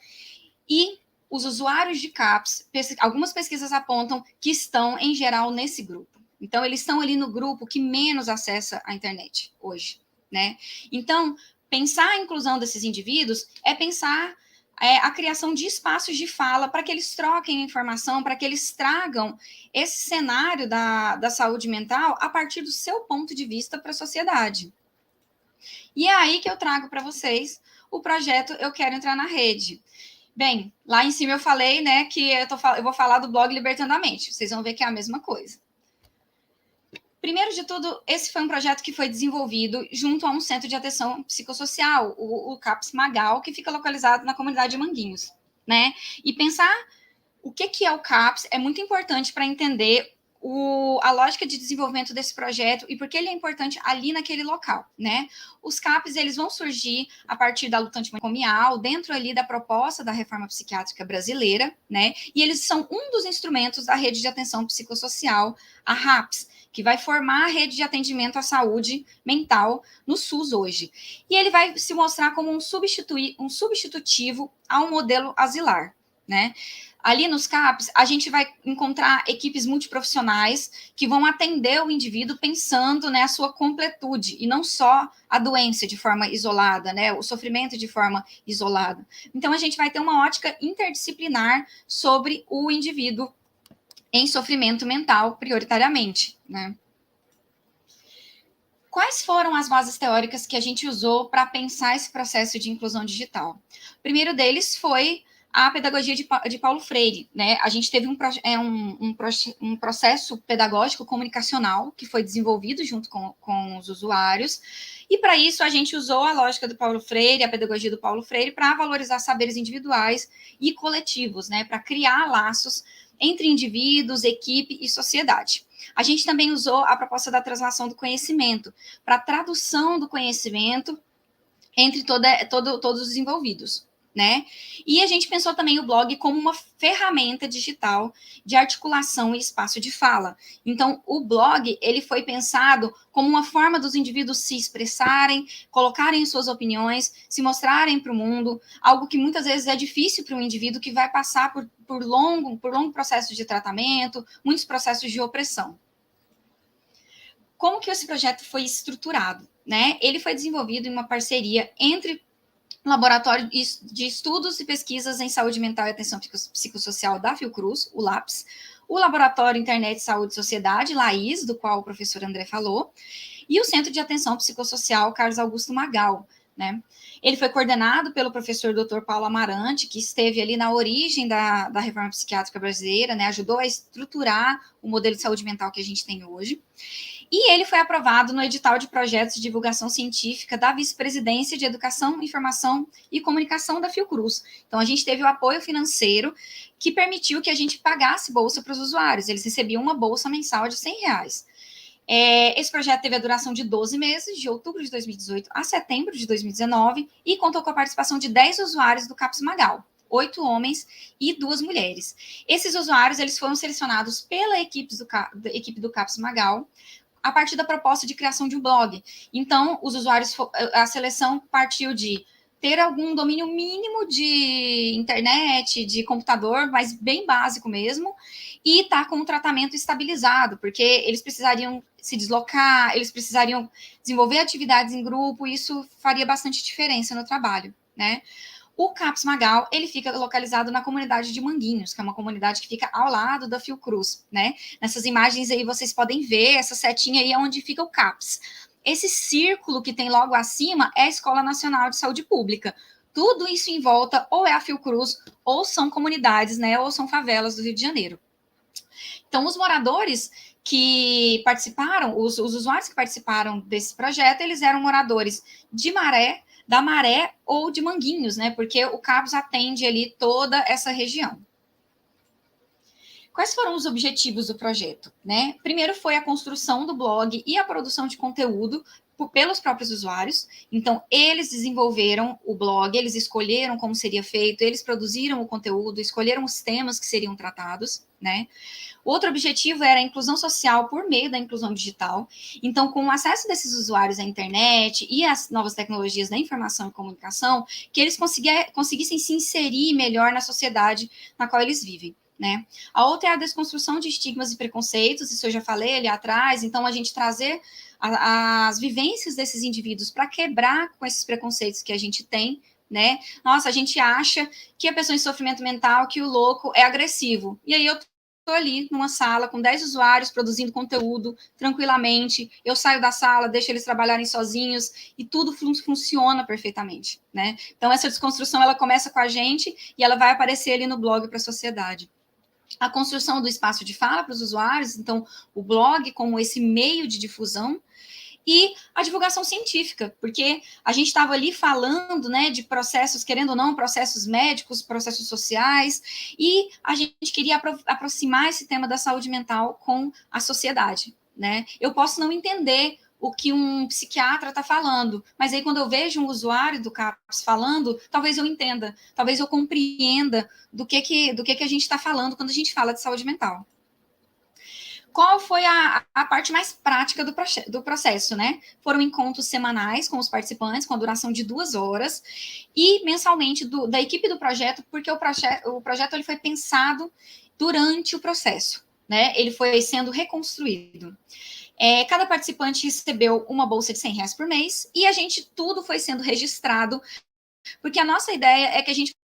E os usuários de CAPS, algumas pesquisas apontam que estão, em geral, nesse grupo. Então, eles estão ali no grupo que menos acessa a internet hoje, né? Então, pensar a inclusão desses indivíduos é pensar a criação de espaços de fala para que eles troquem informação, para que eles tragam esse cenário da saúde mental a partir do seu ponto de vista para a sociedade. E é aí que eu trago para vocês o projeto Eu Quero Entrar na Rede. Bem, lá em cima eu falei, né, que eu vou falar do blog Libertando a Mente. Vocês vão ver que é a mesma coisa. Primeiro de tudo, esse foi um projeto que foi desenvolvido junto a um centro de atenção psicossocial, o CAPS Magal, que fica localizado na comunidade de Manguinhos, né? E pensar o que é o CAPS é muito importante para entender a lógica de desenvolvimento desse projeto e por que ele é importante ali naquele local, né? Os CAPs, eles vão surgir a partir da luta antimanicomial, dentro ali da proposta da reforma psiquiátrica brasileira, né? E eles são um dos instrumentos da rede de atenção psicossocial, a RAPS, que vai formar a rede de atendimento à saúde mental no SUS hoje. E ele vai se mostrar como um substitutivo ao modelo asilar, né? Ali nos CAPs, a gente vai encontrar equipes multiprofissionais que vão atender o indivíduo pensando, né, a sua completude, e não só a doença de forma isolada, né, o sofrimento de forma isolada. Então, a gente vai ter uma ótica interdisciplinar sobre o indivíduo em sofrimento mental, prioritariamente, né? Quais foram as bases teóricas que a gente usou para pensar esse processo de inclusão digital? O primeiro deles foi a pedagogia de Paulo Freire, né? A gente teve um processo pedagógico comunicacional que foi desenvolvido junto com os usuários, e para isso a gente usou a lógica do Paulo Freire, a pedagogia do Paulo Freire, para valorizar saberes individuais e coletivos, né? Para criar laços entre indivíduos, equipe e sociedade. A gente também usou a proposta da translação do conhecimento, para tradução do conhecimento entre todos os envolvidos, né? E a gente pensou também o blog como uma ferramenta digital de articulação e espaço de fala. Então, o blog, ele foi pensado como uma forma dos indivíduos se expressarem, colocarem suas opiniões, se mostrarem para o mundo, algo que muitas vezes é difícil para um indivíduo que vai passar por longo processo de tratamento, muitos processos de opressão. Como que esse projeto foi estruturado, né? Ele foi desenvolvido em uma parceria entre o Laboratório de Estudos e Pesquisas em Saúde Mental e Atenção Psicossocial da Fiocruz, o LAPS, o Laboratório Internet, Saúde e Sociedade, LAIS, do qual o professor André falou, e o Centro de Atenção Psicossocial Carlos Augusto Magal, né? Ele foi coordenado pelo professor Dr. Paulo Amarante, que esteve ali na origem da reforma psiquiátrica brasileira, né? Ajudou a estruturar o modelo de saúde mental que a gente tem hoje. E ele foi aprovado no edital de projetos de divulgação científica da Vice-Presidência de Educação, Informação e Comunicação da Fiocruz. Então, a gente teve o apoio financeiro que permitiu que a gente pagasse bolsa para os usuários. Eles recebiam uma bolsa mensal de R$100. Esse projeto teve a duração de 12 meses, de outubro de 2018 a setembro de 2019, e contou com a participação de 10 usuários do CAPS Magal, 8 homens e 2 mulheres. Esses usuários, eles foram selecionados pela equipe do CAPS Magal, a partir da proposta de criação de um blog. Então, os usuários, a seleção partiu de ter algum domínio mínimo de internet, de computador, mas bem básico mesmo, e estar com um tratamento estabilizado, porque eles precisariam se deslocar, eles precisariam desenvolver atividades em grupo, e isso faria bastante diferença no trabalho, né? O CAPS Magal, ele fica localizado na comunidade de Manguinhos, que é uma comunidade que fica ao lado da Fiocruz, né? Nessas imagens aí vocês podem ver, essa setinha aí é onde fica o CAPS. Esse círculo que tem logo acima é a Escola Nacional de Saúde Pública. Tudo isso em volta ou é a Fiocruz, ou são comunidades, né? Ou são favelas do Rio de Janeiro. Então, os moradores que participaram, os usuários que participaram desse projeto, eles eram moradores de Maré, da Maré ou de Manguinhos, né? Porque o CAPS atende ali toda essa região. Quais foram os objetivos do projeto, né? Primeiro foi a construção do blog e a produção de conteúdo pelos próprios usuários. Então, eles desenvolveram o blog, eles escolheram como seria feito, eles produziram o conteúdo, escolheram os temas que seriam tratados, né? Outro objetivo era a inclusão social por meio da inclusão digital. Então, com o acesso desses usuários à internet e às novas tecnologias da informação e comunicação, que eles conseguissem se inserir melhor na sociedade na qual eles vivem, né? A outra é a desconstrução de estigmas e preconceitos, isso eu já falei ali atrás. Então, a gente trazer as vivências desses indivíduos para quebrar com esses preconceitos que a gente tem, né? Nossa, a gente acha que a pessoa em sofrimento mental, que o louco é agressivo. E aí eu estou ali numa sala com 10 usuários produzindo conteúdo tranquilamente, eu saio da sala, deixo eles trabalharem sozinhos e tudo funciona perfeitamente, né? Então, essa desconstrução, ela começa com a gente e ela vai aparecer ali no blog para a sociedade. a construção do espaço de fala para os usuários, então o blog como esse meio de difusão, e a divulgação científica, porque a gente estava ali falando, né, de processos, querendo ou não, processos médicos, processos sociais, e a gente queria aproximar esse tema da saúde mental com a sociedade, né? Eu posso não entender o que um psiquiatra está falando, mas aí quando eu vejo um usuário do CAPS falando, talvez eu entenda, talvez eu compreenda do que a gente está falando quando a gente fala de saúde mental. Qual foi a parte mais prática do processo, né? Foram encontros semanais com os participantes, com a duração de 2 horas, e mensalmente da equipe do projeto, porque o projeto ele foi pensado durante o processo, né? Ele foi sendo reconstruído. Cada participante recebeu uma bolsa de R$100 por mês, e tudo foi sendo registrado, porque a nossa ideia é que a gente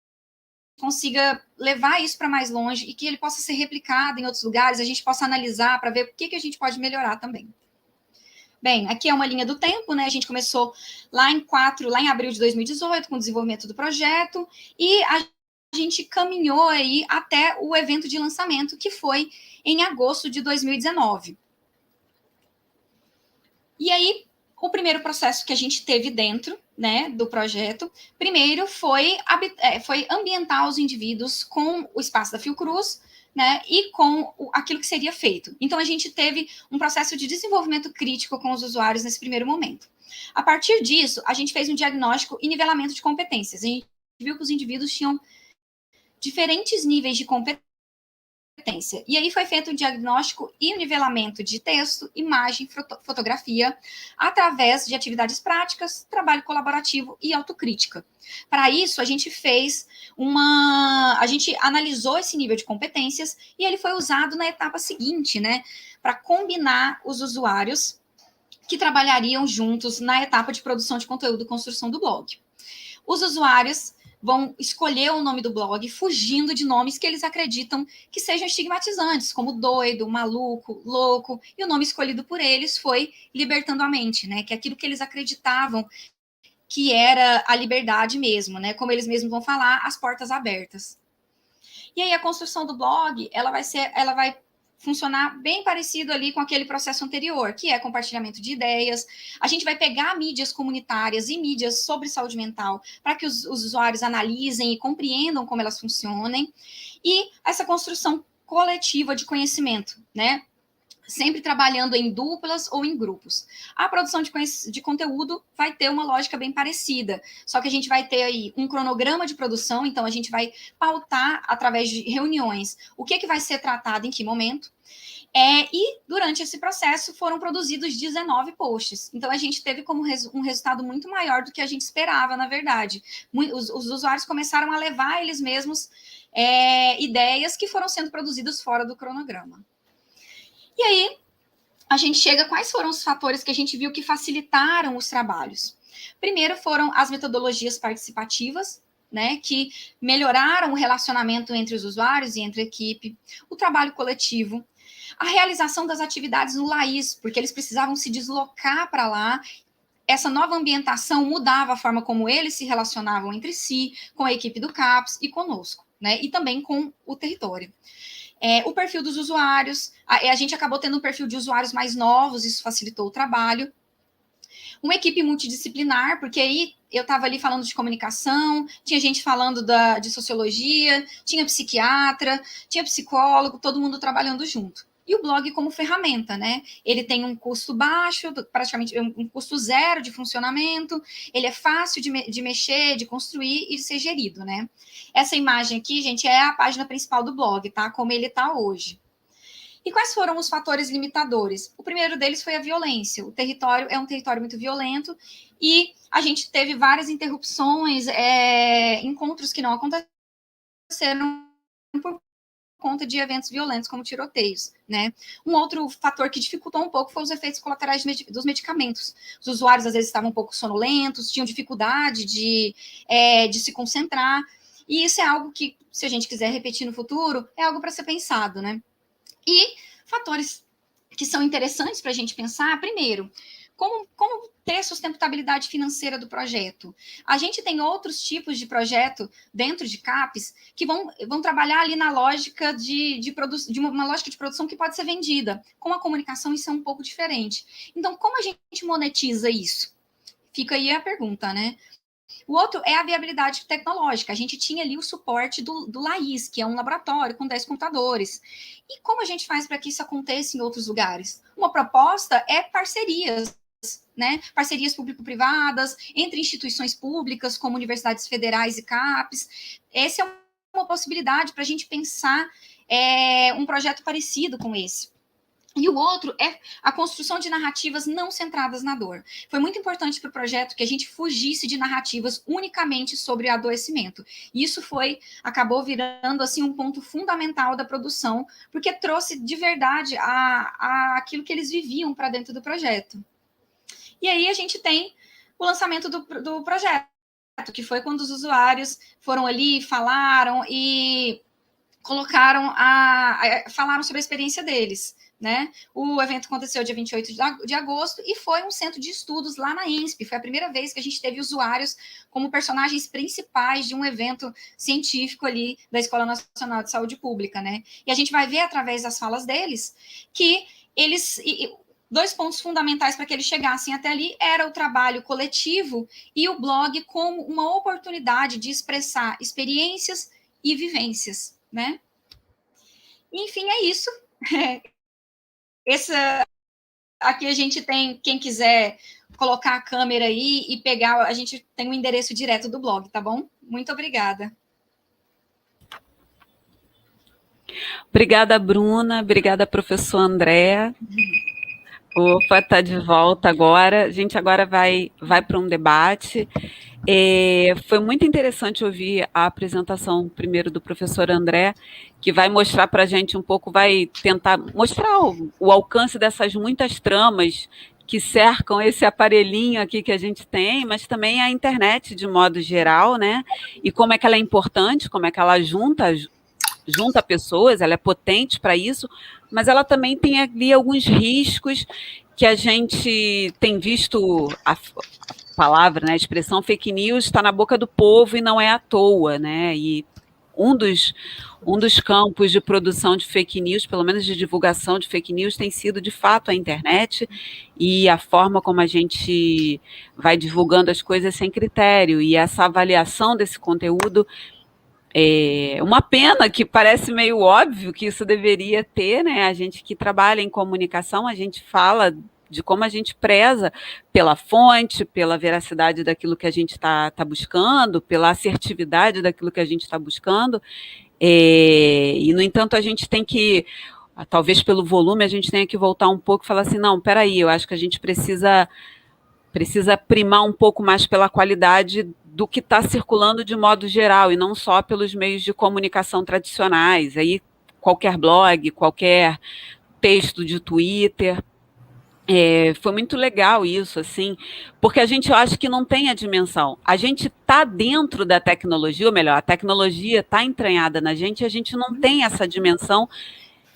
consiga levar isso para mais longe e que ele possa ser replicado em outros lugares, a gente possa analisar para ver o que a gente pode melhorar também. Bem, aqui é uma linha do tempo, né? A gente começou lá em abril de 2018, com o desenvolvimento do projeto, e a gente caminhou aí até o evento de lançamento, que foi em agosto de 2019. E aí, o primeiro processo que a gente teve dentro, né, do projeto, primeiro foi ambientar os indivíduos com o espaço da Fiocruz, né, e com aquilo que seria feito. Então, a gente teve um processo de desenvolvimento crítico com os usuários nesse primeiro momento. A partir disso, a gente fez um diagnóstico e nivelamento de competências. A gente viu que os indivíduos tinham diferentes níveis de competência. E aí foi feito o diagnóstico e o nivelamento de texto, imagem, fotografia, através de atividades práticas, trabalho colaborativo e autocrítica. Para isso, a gente analisou esse nível de competências e ele foi usado na etapa seguinte, né, para combinar os usuários que trabalhariam juntos na etapa de produção de conteúdo e construção do blog. Os usuários vão escolher o nome do blog fugindo de nomes que eles acreditam que sejam estigmatizantes, como doido, maluco, louco, e o nome escolhido por eles foi Libertando a Mente, né, que é aquilo que eles acreditavam que era a liberdade mesmo, né, como eles mesmos vão falar, as portas abertas. E aí a construção do blog, ela vai funcionar bem parecido ali com aquele processo anterior, que é compartilhamento de ideias. A gente vai pegar mídias comunitárias e mídias sobre saúde mental para que os usuários analisem e compreendam como elas funcionem. E essa construção coletiva de conhecimento, né? Sempre trabalhando em duplas ou em grupos. A produção de conteúdo vai ter uma lógica bem parecida, só que a gente vai ter aí um cronograma de produção, então a gente vai pautar através de reuniões o que vai ser tratado em que momento, e durante esse processo foram produzidos 19 posts. Então a gente teve como um resultado muito maior do que a gente esperava, na verdade. Os usuários começaram a levar eles mesmos ideias que foram sendo produzidas fora do cronograma. E aí, a gente chega, quais foram os fatores que a gente viu que facilitaram os trabalhos? Primeiro foram as metodologias participativas, né, que melhoraram o relacionamento entre os usuários e entre a equipe, o trabalho coletivo, a realização das atividades no LAIS, porque eles precisavam se deslocar para lá. Essa nova ambientação mudava a forma como eles se relacionavam entre si, com a equipe do CAPS e conosco, né, e também com o território. O perfil dos usuários, a gente acabou tendo um perfil de usuários mais novos, isso facilitou o trabalho. Uma equipe multidisciplinar, porque aí eu estava ali falando de comunicação, tinha gente falando de sociologia, tinha psiquiatra, tinha psicólogo, todo mundo trabalhando junto. E o blog como ferramenta, né? Ele tem um custo baixo, praticamente um custo zero de funcionamento, ele é fácil de mexer, de construir e de ser gerido, né? Essa imagem aqui, gente, é a página principal do blog, tá? Como ele tá hoje. E quais foram os fatores limitadores? O primeiro deles foi a violência. O território é um território muito violento e a gente teve várias interrupções, encontros que não aconteceram por conta de eventos violentos, como tiroteios, né? Um outro fator que dificultou um pouco foi os efeitos colaterais dos medicamentos. Os usuários, às vezes, estavam um pouco sonolentos, tinham dificuldade de se concentrar, e isso é algo que, se a gente quiser repetir no futuro, é algo para ser pensado, né? E fatores que são interessantes para a gente pensar, primeiro, como ter sustentabilidde financeira do projeto. A gente tem outros tipos de projeto dentro de CAPES que vão trabalhar ali na lógica de uma lógica de produção que pode ser vendida. Com a comunicação, isso é um pouco diferente. Então, como a gente monetiza isso? Fica aí a pergunta, né? O outro é a viabilidade tecnológica. A gente tinha ali o suporte do LAIS, que é um laboratório com 10 computadores. E como a gente faz para que isso aconteça em outros lugares? Uma proposta é parcerias, né? Parcerias público-privadas, entre instituições públicas, como universidades federais e CAPES. Essa é uma possibilidade para a gente pensar um projeto parecido com esse. E o outro é a construção de narrativas não centradas na dor. Foi muito importante para o projeto que a gente fugisse de narrativas unicamente sobre adoecimento. Isso acabou virando assim um ponto fundamental da produção, porque trouxe de verdade aquilo que eles viviam para dentro do projeto. E aí a gente tem o lançamento do projeto, que foi quando os usuários foram ali, falaram e colocaram falaram sobre a experiência deles. Né? O evento aconteceu dia 28 de agosto e foi um centro de estudos lá na ENSP. Foi a primeira vez que a gente teve usuários como personagens principais de um evento científico ali da Escola Nacional de Saúde Pública, né? E a gente vai ver através das falas deles que dois pontos fundamentais para que eles chegassem até ali era o trabalho coletivo e o blog como uma oportunidade de expressar experiências e vivências, né? Enfim, é isso. Aqui a gente tem, quem quiser colocar a câmera aí e pegar, a gente tem o endereço direto do blog, tá bom? Muito obrigada. Obrigada, Bruna. Obrigada, professor André. Opa, está de volta agora. A gente agora vai para um debate. Foi muito interessante ouvir a apresentação primeiro do professor André, que vai mostrar para a gente um pouco, vai tentar mostrar o alcance dessas muitas tramas que cercam esse aparelhinho aqui que a gente tem, mas também a internet de modo geral, né? E como é que ela é importante, como é que ela junta pessoas, ela é potente para isso, mas ela também tem ali alguns riscos que a gente tem visto, a palavra, né, a expressão fake news está na boca do povo e não é à toa, né? E um dos campos de produção de fake news, pelo menos de divulgação de fake news, tem sido, de fato, a internet e a forma como a gente vai divulgando as coisas sem critério. E essa avaliação desse conteúdo é uma pena, que parece meio óbvio que isso deveria ter, né? A gente que trabalha em comunicação, a gente fala de como a gente preza pela fonte, pela veracidade daquilo que a gente está buscando, pela assertividade daquilo que a gente está buscando, e, no entanto, a gente tem que, talvez pelo volume, a gente tenha que voltar um pouco e falar assim, não, peraí, eu acho que a gente precisa primar um pouco mais pela qualidade do que está circulando de modo geral, e não só pelos meios de comunicação tradicionais. Aí, qualquer blog, qualquer texto de Twitter. Foi muito legal isso, assim, porque a gente acha que não tem a dimensão. A gente está dentro da tecnologia, ou melhor, a tecnologia está entranhada na gente, e a gente não tem essa dimensão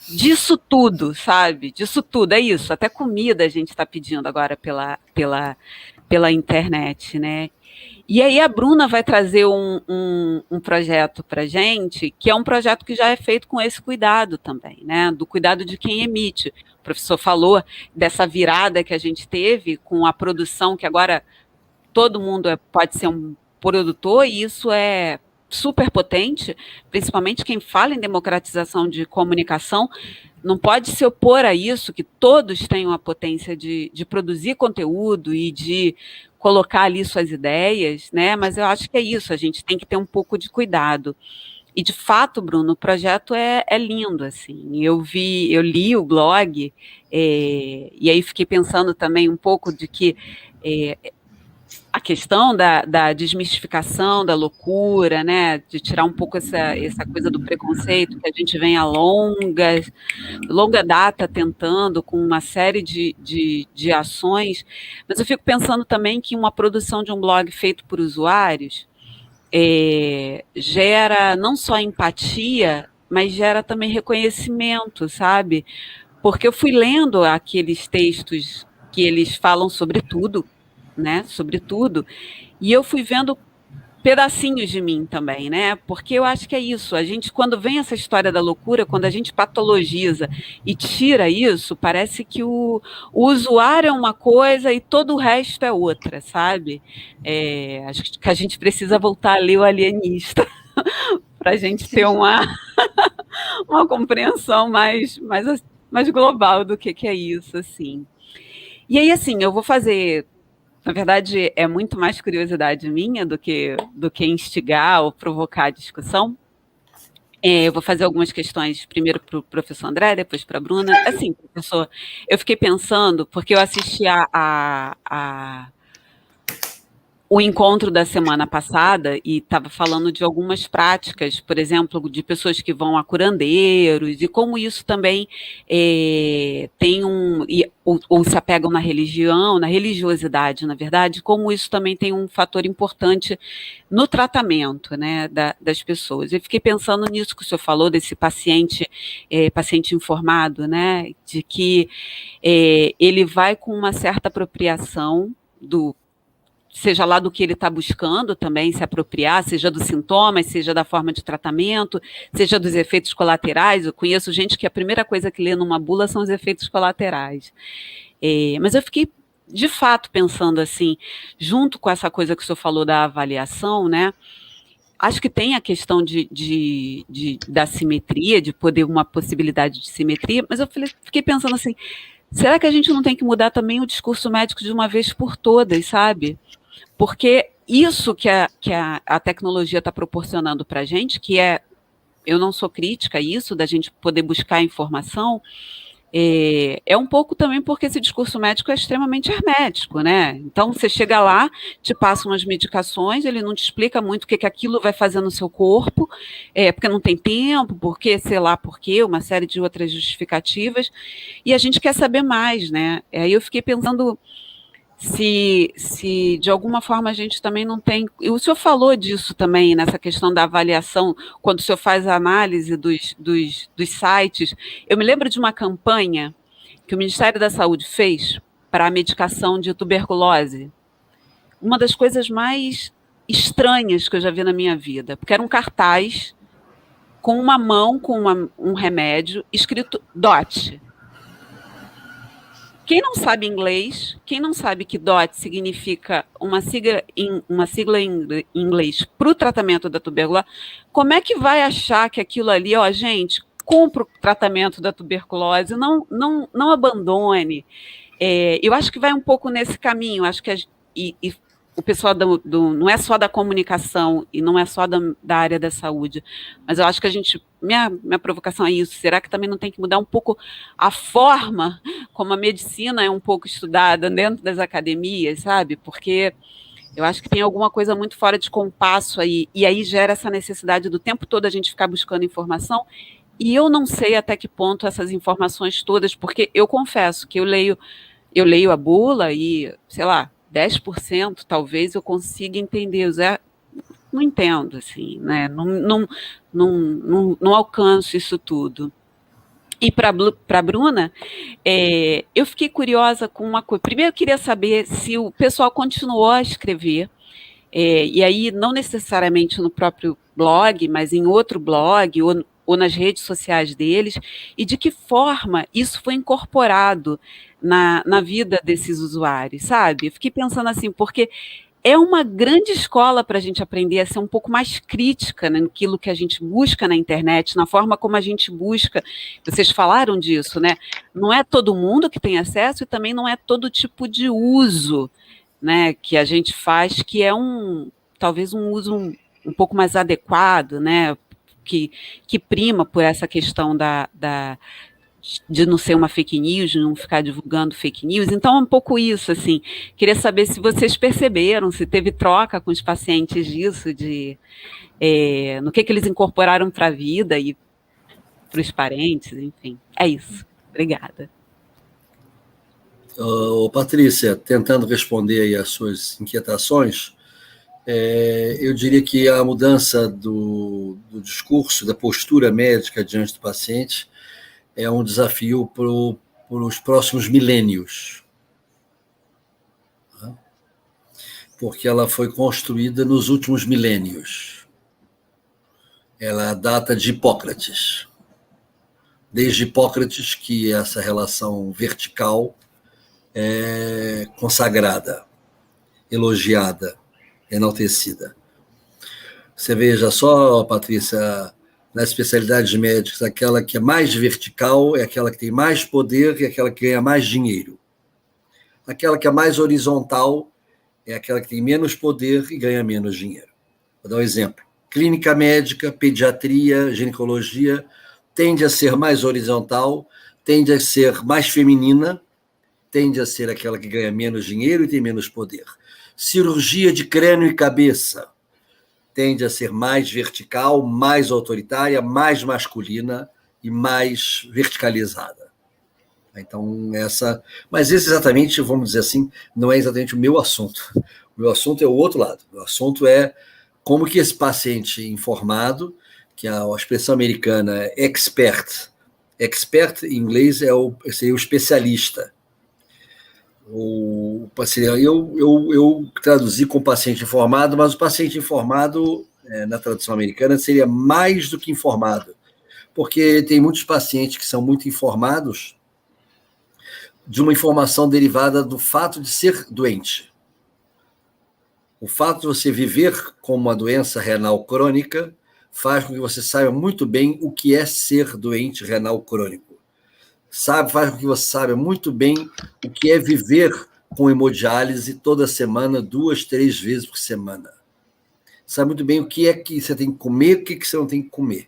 disso tudo, sabe? Disso tudo, é isso. Até comida a gente está pedindo agora pela internet, né? E aí a Bruna vai trazer um projeto para a gente, que é um projeto que já é feito com esse cuidado também, né? Do cuidado de quem emite. O professor falou dessa virada que a gente teve com a produção, que agora todo mundo pode ser um produtor, e isso é super potente, principalmente quem fala em democratização de comunicação, não pode se opor a isso, que todos tenham a potência de produzir conteúdo e de colocar ali suas ideias, né? Mas eu acho que é isso, a gente tem que ter um pouco de cuidado. E, de fato, Bruno, o projeto é lindo, assim. Eu li o blog, e aí fiquei pensando também um pouco de que a questão da desmistificação, da loucura, né, de tirar um pouco essa coisa do preconceito que a gente vem a longa data tentando, com uma série de ações, mas eu fico pensando também que uma produção de um blog feito por usuários gera não só empatia, mas gera também reconhecimento, sabe? Porque eu fui lendo aqueles textos que eles falam sobre tudo, né? Sobre tudo. E eu fui vendo pedacinhos de mim também, né? Porque eu acho que é isso. A gente, quando vem essa história da loucura, quando a gente patologiza e tira isso, parece que o usuário é uma coisa e todo o resto é outra, sabe? Acho que a gente precisa voltar a ler o Alienista para a gente ter uma compreensão mais global do que é isso, assim. E aí, assim, eu vou fazer. Na verdade, é muito mais curiosidade minha do que instigar ou provocar a discussão. Eu vou fazer algumas questões, primeiro para o professor André, depois para a Bruna. Assim, professor, eu fiquei pensando, porque eu assisti o encontro da semana passada e estava falando de algumas práticas, por exemplo, de pessoas que vão a curandeiros e como isso também tem ou se apegam na religião, na religiosidade, na verdade, como isso também tem um fator importante no tratamento, né, das pessoas. Eu fiquei pensando nisso que o senhor falou, desse paciente informado, né, de que ele vai com uma certa apropriação seja lá do que ele está buscando também se apropriar, seja dos sintomas, seja da forma de tratamento, seja dos efeitos colaterais. Eu conheço gente que a primeira coisa que lê numa bula são os efeitos colaterais. Mas eu fiquei, de fato, pensando assim, junto com essa coisa que o senhor falou da avaliação, né? Acho que tem a questão da simetria, de poder uma possibilidade de simetria, mas eu fiquei pensando assim, será que a gente não tem que mudar também o discurso médico de uma vez por todas, sabe? Porque isso que a tecnologia está proporcionando para a gente, eu não sou crítica a isso, da gente poder buscar informação, é um pouco também porque esse discurso médico é extremamente hermético, né? Então, você chega lá, te passa umas medicações, ele não te explica muito o que aquilo vai fazer no seu corpo, porque não tem tempo, porque, sei lá por quê, uma série de outras justificativas, e a gente quer saber mais, né? Aí eu fiquei pensando se de alguma forma a gente também não tem. E o senhor falou disso também, nessa questão da avaliação, quando o senhor faz a análise dos sites. Eu me lembro de uma campanha que o Ministério da Saúde fez para a medicação de tuberculose. Uma das coisas mais estranhas que eu já vi na minha vida, porque era um cartaz com uma mão com um remédio escrito DOT. Quem não sabe inglês, quem não sabe que DOT significa uma sigla em inglês para o tratamento da tuberculose, como é que vai achar que aquilo ali, gente, cumpra o tratamento da tuberculose, não abandone. Eu acho que vai um pouco nesse caminho, acho que o pessoal não é só da comunicação e não é só da área da saúde, mas eu acho que minha provocação é isso, será que também não tem que mudar um pouco a forma como a medicina é um pouco estudada dentro das academias, sabe? Porque eu acho que tem alguma coisa muito fora de compasso aí, e aí gera essa necessidade do tempo todo a gente ficar buscando informação, e eu não sei até que ponto essas informações todas, porque eu confesso que eu leio a bula e, sei lá, 10% talvez eu consiga entender, não entendo, assim, né? Não alcanço isso tudo. E para a Bruna, eu fiquei curiosa com uma coisa. Primeiro, eu queria saber se o pessoal continuou a escrever, e aí não necessariamente no próprio blog, mas em outro blog ou nas redes sociais deles, e de que forma isso foi incorporado na vida desses usuários, sabe? Eu fiquei pensando assim, porque é uma grande escola para a gente aprender a ser um pouco mais crítica, né, naquilo que a gente busca na internet, na forma como a gente busca. Vocês falaram disso, né? Não é todo mundo que tem acesso e também não é todo tipo de uso, né, que a gente faz, que é talvez um uso um pouco mais adequado, né, que prima por essa questão de não ser uma fake news, de não ficar divulgando fake news. Então, é um pouco isso, assim. Queria saber se vocês perceberam, se teve troca com os pacientes disso, no que eles incorporaram para a vida e para os parentes, enfim. É isso. Obrigada. Patrícia, tentando responder aí às suas inquietações, eu diria que a mudança do discurso, da postura médica diante do paciente, é um desafio para os próximos milênios. porque ela foi construída nos últimos milênios. Ela data de Hipócrates. Desde Hipócrates que essa relação vertical é consagrada, elogiada, enaltecida. Você veja só, Patrícia, nas especialidades médicas, aquela que é mais vertical é aquela que tem mais poder e aquela que ganha mais dinheiro. Aquela que é mais horizontal é aquela que tem menos poder e ganha menos dinheiro. Vou dar um exemplo. Clínica médica, pediatria, ginecologia, tende a ser mais horizontal, tende a ser mais feminina, tende a ser aquela que ganha menos dinheiro e tem menos poder. Cirurgia de crânio e cabeça tende a ser mais vertical, mais autoritária, mais masculina e mais verticalizada. Então, mas esse exatamente, vamos dizer assim, não é exatamente o meu assunto. O meu assunto é o outro lado. O meu assunto é como que esse paciente informado, que a expressão americana é expert em inglês seria o especialista. Eu traduzi com paciente informado, mas o paciente informado, na tradução americana, seria mais do que informado, porque tem muitos pacientes que são muito informados de uma informação derivada do fato de ser doente. O fato de você viver com uma doença renal crônica faz com que você saiba muito bem o que é ser doente renal crônico. Faz com que você saiba muito bem o que é viver com hemodiálise toda semana, 2, 3 vezes por semana. Sabe muito bem o que é que você tem que comer e o que você não tem que comer.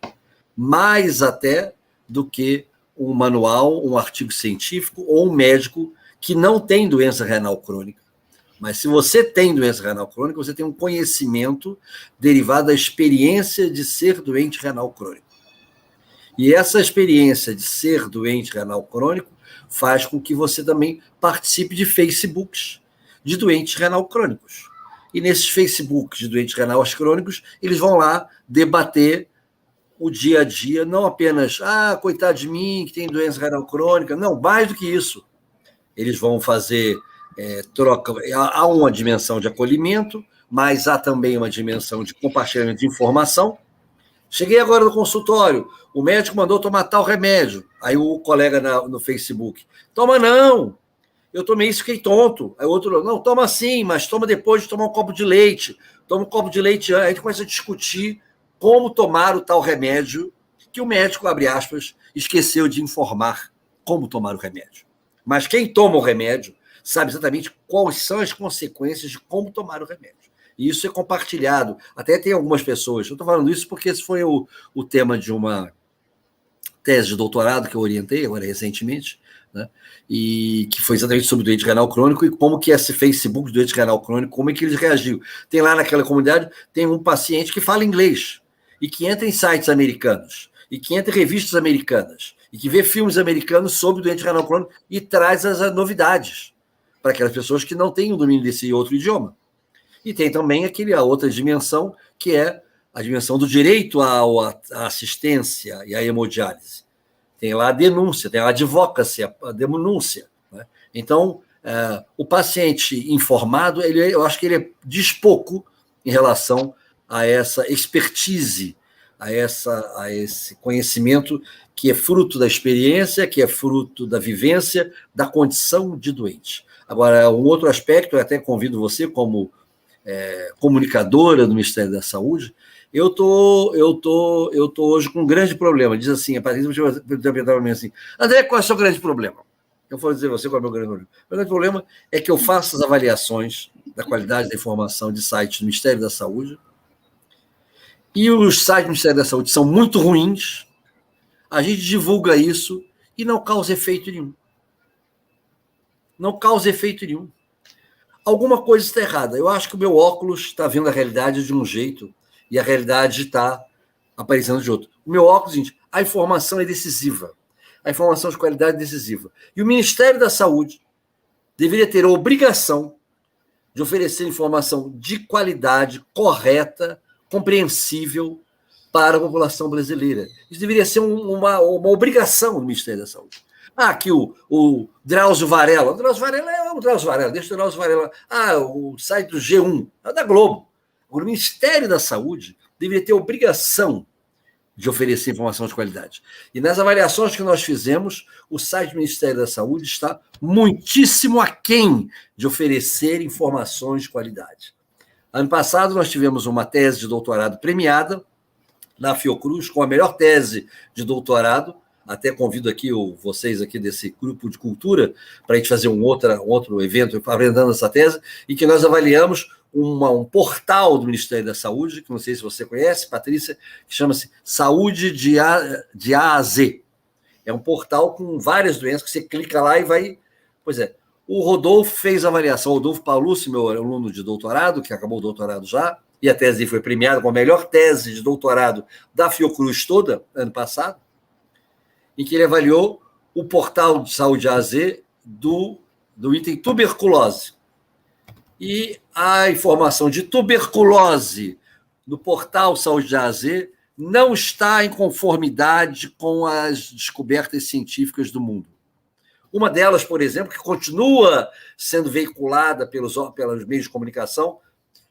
Mais até do que um manual, um artigo científico ou um médico que não tem doença renal crônica. Mas se você tem doença renal crônica, você tem um conhecimento derivado da experiência de ser doente renal crônico. E essa experiência de ser doente renal crônico faz com que você também participe de Facebooks de doentes renal crônicos. E nesses Facebooks de doentes renais crônicos, eles vão lá debater o dia a dia, não apenas, coitado de mim, que tem doença renal crônica, não, mais do que isso. Eles vão fazer troca, há uma dimensão de acolhimento, mas há também uma dimensão de compartilhamento de informação. Cheguei agora no consultório, o médico mandou tomar tal remédio, aí o colega no Facebook, toma não, eu tomei isso, fiquei tonto. Aí o outro, não, toma sim, mas toma depois de tomar um copo de leite, toma um copo de leite antes. Aí a gente começa a discutir como tomar o tal remédio que o médico, abre aspas, esqueceu de informar como tomar o remédio. Mas quem toma o remédio sabe exatamente quais são as consequências de como tomar o remédio. E isso é compartilhado. Até tem algumas pessoas, eu estou falando isso porque esse foi o tema de uma tese de doutorado que eu orientei agora recentemente, né? E que foi exatamente sobre o doente renal crônico e como que esse Facebook do doente renal crônico, como é que ele reagiu. Tem lá naquela comunidade, tem um paciente que fala inglês e que entra em sites americanos e que entra em revistas americanas e que vê filmes americanos sobre o doente renal crônico e traz as novidades para aquelas pessoas que não têm o domínio desse outro idioma. E tem também a outra dimensão, que é a dimensão do direito à assistência e à hemodiálise. Tem lá a denúncia, tem a advocacy, a denúncia. Né? Então, o paciente informado, eu acho que ele diz pouco em relação a essa expertise, a esse conhecimento que é fruto da experiência, que é fruto da vivência, da condição de doente. Agora, um outro aspecto, eu até convido você como comunicadora do Ministério da Saúde, eu tô hoje com um grande problema. Diz assim, a Patrícia perguntar para mim assim, André, qual é o seu grande problema? Eu vou dizer a você qual é o meu grande problema. O meu grande problema é que eu faço as avaliações da qualidade da informação de sites do Ministério da Saúde e os sites do Ministério da Saúde são muito ruins, a gente divulga isso e não causa efeito nenhum. Não causa efeito nenhum. Alguma coisa está errada. Eu acho que o meu óculos está vendo a realidade de um jeito e a realidade está aparecendo de outro. O meu óculos, gente, a informação é decisiva. A informação de qualidade é decisiva. E o Ministério da Saúde deveria ter a obrigação de oferecer informação de qualidade, correta, compreensível para a população brasileira. Isso deveria ser uma obrigação do Ministério da Saúde. Que o Drauzio Varela. O Drauzio Varela é o Drauzio Varela, deixa o Drauzio Varela. O site do G1, é da Globo. O Ministério da Saúde deveria ter obrigação de oferecer informação de qualidade. E nas avaliações que nós fizemos, o site do Ministério da Saúde está muitíssimo aquém de oferecer informações de qualidade. Ano passado, nós tivemos uma tese de doutorado premiada na Fiocruz, com a melhor tese de doutorado. Até convido aqui vocês aqui desse grupo de cultura para a gente fazer um outro evento apresentando essa tese, e que nós avaliamos um portal do Ministério da Saúde, que não sei se você conhece, Patrícia, que chama-se Saúde de A a Z. É um portal com várias doenças que você clica lá e vai... Pois é, o Rodolfo fez a avaliação, o Rodolfo Paulucci, meu aluno de doutorado, que acabou o doutorado já, e a tese dele foi premiada com a melhor tese de doutorado da Fiocruz toda, ano passado, em que ele avaliou o portal de Saúde A a Z do item tuberculose. E a informação de tuberculose no portal Saúde A a Z não está em conformidade com as descobertas científicas do mundo. Uma delas, por exemplo, que continua sendo veiculada pelos meios de comunicação,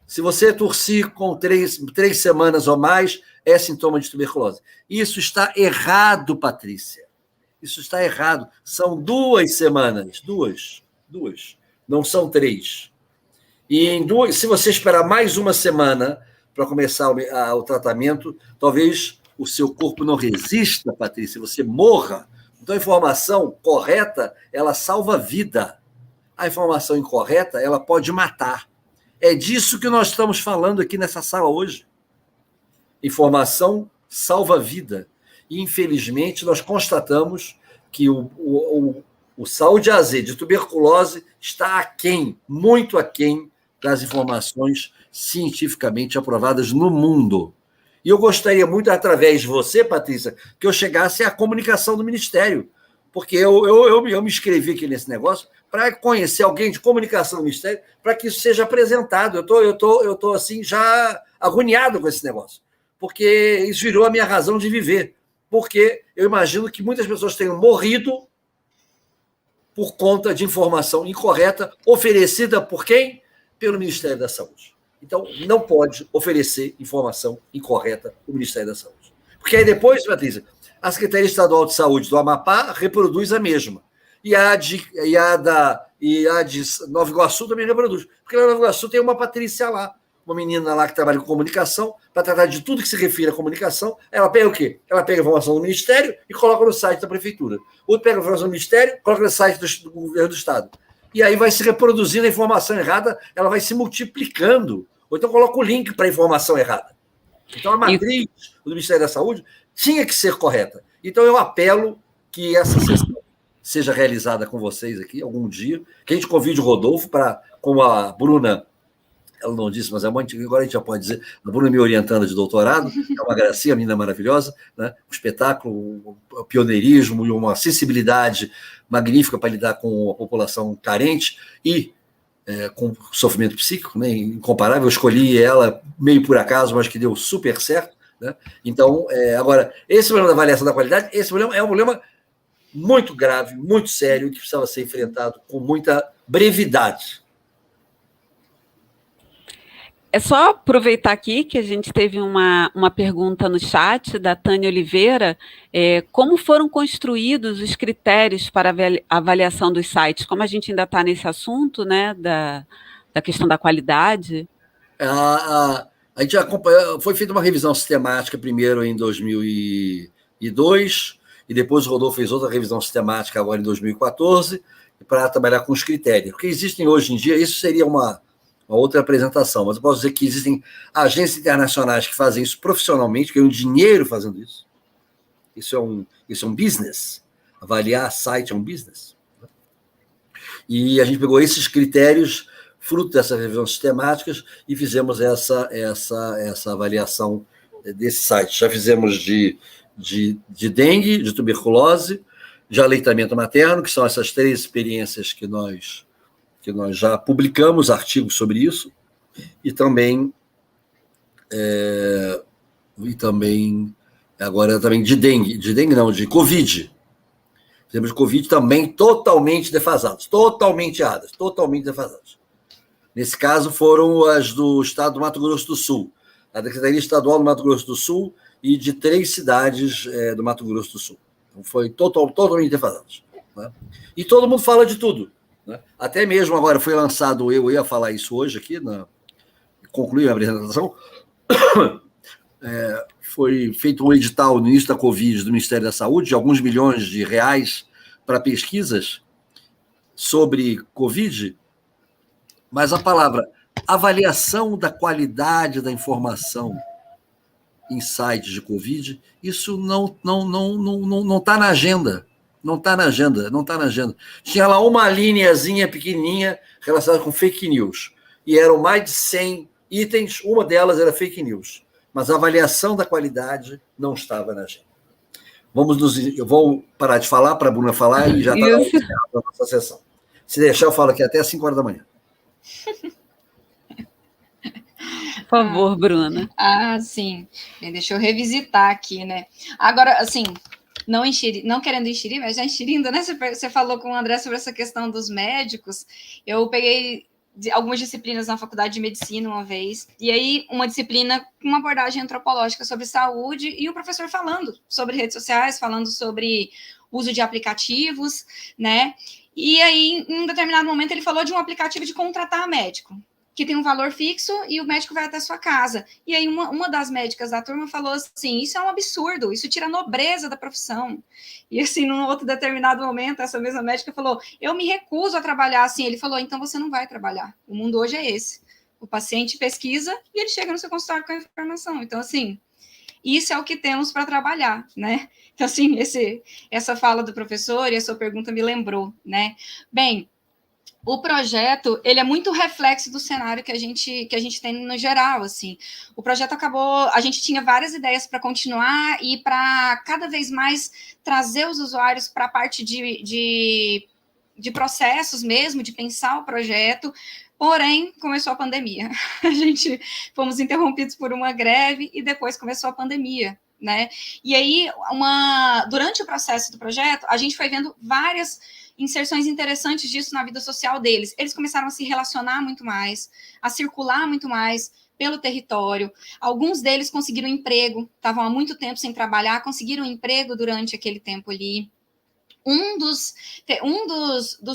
se você tossir com 3 semanas ou mais, é sintoma de tuberculose. Isso está errado, Patrícia. Isso está errado. São 2 semanas. Duas. Não são 3. E se você esperar mais uma semana para começar o tratamento, talvez o seu corpo não resista, Patrícia, você morra. Então, a informação correta, ela salva a vida. A informação incorreta, ela pode matar. É disso que nós estamos falando aqui nessa sala hoje. Informação salva a vida. E, infelizmente, nós constatamos que o Saúde A a Z de tuberculose está aquém, muito aquém, das informações cientificamente aprovadas no mundo. E eu gostaria muito, através de você, Patrícia, que eu chegasse à comunicação do Ministério, porque eu me inscrevi aqui nesse negócio para conhecer alguém de comunicação do Ministério, para que isso seja apresentado. Eu tô assim, já agoniado com esse negócio, porque isso virou a minha razão de viver, porque eu imagino que muitas pessoas tenham morrido por conta de informação incorreta, oferecida por quem? Pelo Ministério da Saúde. Então, não pode oferecer informação incorreta no Ministério da Saúde. Porque aí depois, Patrícia, a Secretaria Estadual de Saúde do Amapá reproduz a mesma. E a de Nova Iguaçu também reproduz. Porque na Nova Iguaçu tem uma Patrícia lá, uma menina lá que trabalha com comunicação, para tratar de tudo que se refere à comunicação. Ela pega o quê? Ela pega a informação do Ministério e coloca no site da Prefeitura. Outro pega a informação do Ministério e coloca no site do Governo do Estado. E aí vai se reproduzindo a informação errada, ela vai se multiplicando. Ou então coloca o link para a informação errada. Então a matriz do Ministério da Saúde tinha que ser correta. Então eu apelo que essa sessão seja realizada com vocês aqui algum dia, que a gente convide o Rodolfo para, como a Bruna, ela não disse, mas é muito, agora a gente já pode dizer, a Bruna me orientando de doutorado, é uma gracinha, uma menina maravilhosa, né? Um espetáculo, um pioneirismo e uma sensibilidade magnífica para lidar com a população carente e com sofrimento psíquico, né? Incomparável. Eu escolhi ela meio por acaso, mas que deu super certo, né? Então, agora, esse problema da avaliação da qualidade, esse problema é um problema muito grave, muito sério, que precisava ser enfrentado com muita brevidade. É só aproveitar aqui que a gente teve uma pergunta no chat da Tânia Oliveira, como foram construídos os critérios para a avaliação dos sites? Como a gente ainda está nesse assunto, né, da questão da qualidade. A gente acompanhou, foi feita uma revisão sistemática primeiro em 2002, e depois o Rodolfo fez outra revisão sistemática agora em 2014, para trabalhar com os critérios. Porque existem hoje em dia, isso seria uma outra apresentação, mas eu posso dizer que existem agências internacionais que fazem isso profissionalmente, que ganham dinheiro fazendo isso. Isso é um business. Avaliar site é um business. E a gente pegou esses critérios, fruto dessas revisões sistemáticas, e fizemos essa avaliação desse site. Já fizemos de dengue, de tuberculose, de aleitamento materno, que são essas 3 experiências que nós já publicamos artigos sobre isso, e também agora também de dengue não, de Covid. Fizemos de Covid também totalmente defasados, totalmente erradas, totalmente defasadas. Nesse caso, foram as do estado do Mato Grosso do Sul, a da Secretaria Estadual do Mato Grosso do Sul e de 3 cidades do Mato Grosso do Sul. Então, foi totalmente defasadas. Né? E todo mundo fala de tudo. Né? Até mesmo agora foi lançado, eu ia falar isso hoje aqui, concluir a apresentação, foi feito um edital no início da Covid do Ministério da Saúde, de alguns milhões de reais para pesquisas sobre Covid, mas a palavra avaliação da qualidade da informação em sites de Covid, isso não está na agenda. Não está na agenda. Tinha lá uma linhazinha pequenininha relacionada com fake news. E eram mais de 100 itens, uma delas era fake news. Mas a avaliação da qualidade não estava na agenda. Eu vou parar de falar para a Bruna falar e já está na nossa sessão. Se deixar, eu falo aqui até às 5 horas da manhã. Por favor, Bruna. Sim. Bem, deixa eu revisitar aqui, né? Agora, assim, não querendo enxerir, mas já enxerindo, né? Você falou com o André sobre essa questão dos médicos. Eu peguei algumas disciplinas na faculdade de medicina uma vez, e aí uma disciplina com uma abordagem antropológica sobre saúde, e o professor falando sobre redes sociais, falando sobre uso de aplicativos, né? E aí, em um determinado momento, ele falou de um aplicativo de contratar médico, que tem um valor fixo e o médico vai até a sua casa. E aí uma das médicas da turma falou assim, isso é um absurdo, isso tira a nobreza da profissão. E assim, num outro determinado momento, essa mesma médica falou, eu me recuso a trabalhar assim. Ele falou, então você não vai trabalhar. O mundo hoje é esse. O paciente pesquisa e ele chega no seu consultório com a informação. Então, assim, isso é o que temos para trabalhar, né? Então, assim, essa fala do professor e a sua pergunta me lembrou, né? Bem, o projeto, ele é muito reflexo do cenário que a gente tem no geral, assim. O projeto acabou, a gente tinha várias ideias para continuar e para cada vez mais trazer os usuários para a parte de processos mesmo, de pensar o projeto, porém, começou a pandemia. Fomos interrompidos por uma greve e depois começou a pandemia, né? E aí, durante o processo do projeto, a gente foi vendo várias inserções interessantes disso na vida social deles. Eles começaram a se relacionar muito mais, a circular muito mais pelo território. Alguns deles conseguiram emprego, estavam há muito tempo sem trabalhar, conseguiram emprego durante aquele tempo ali. Um dos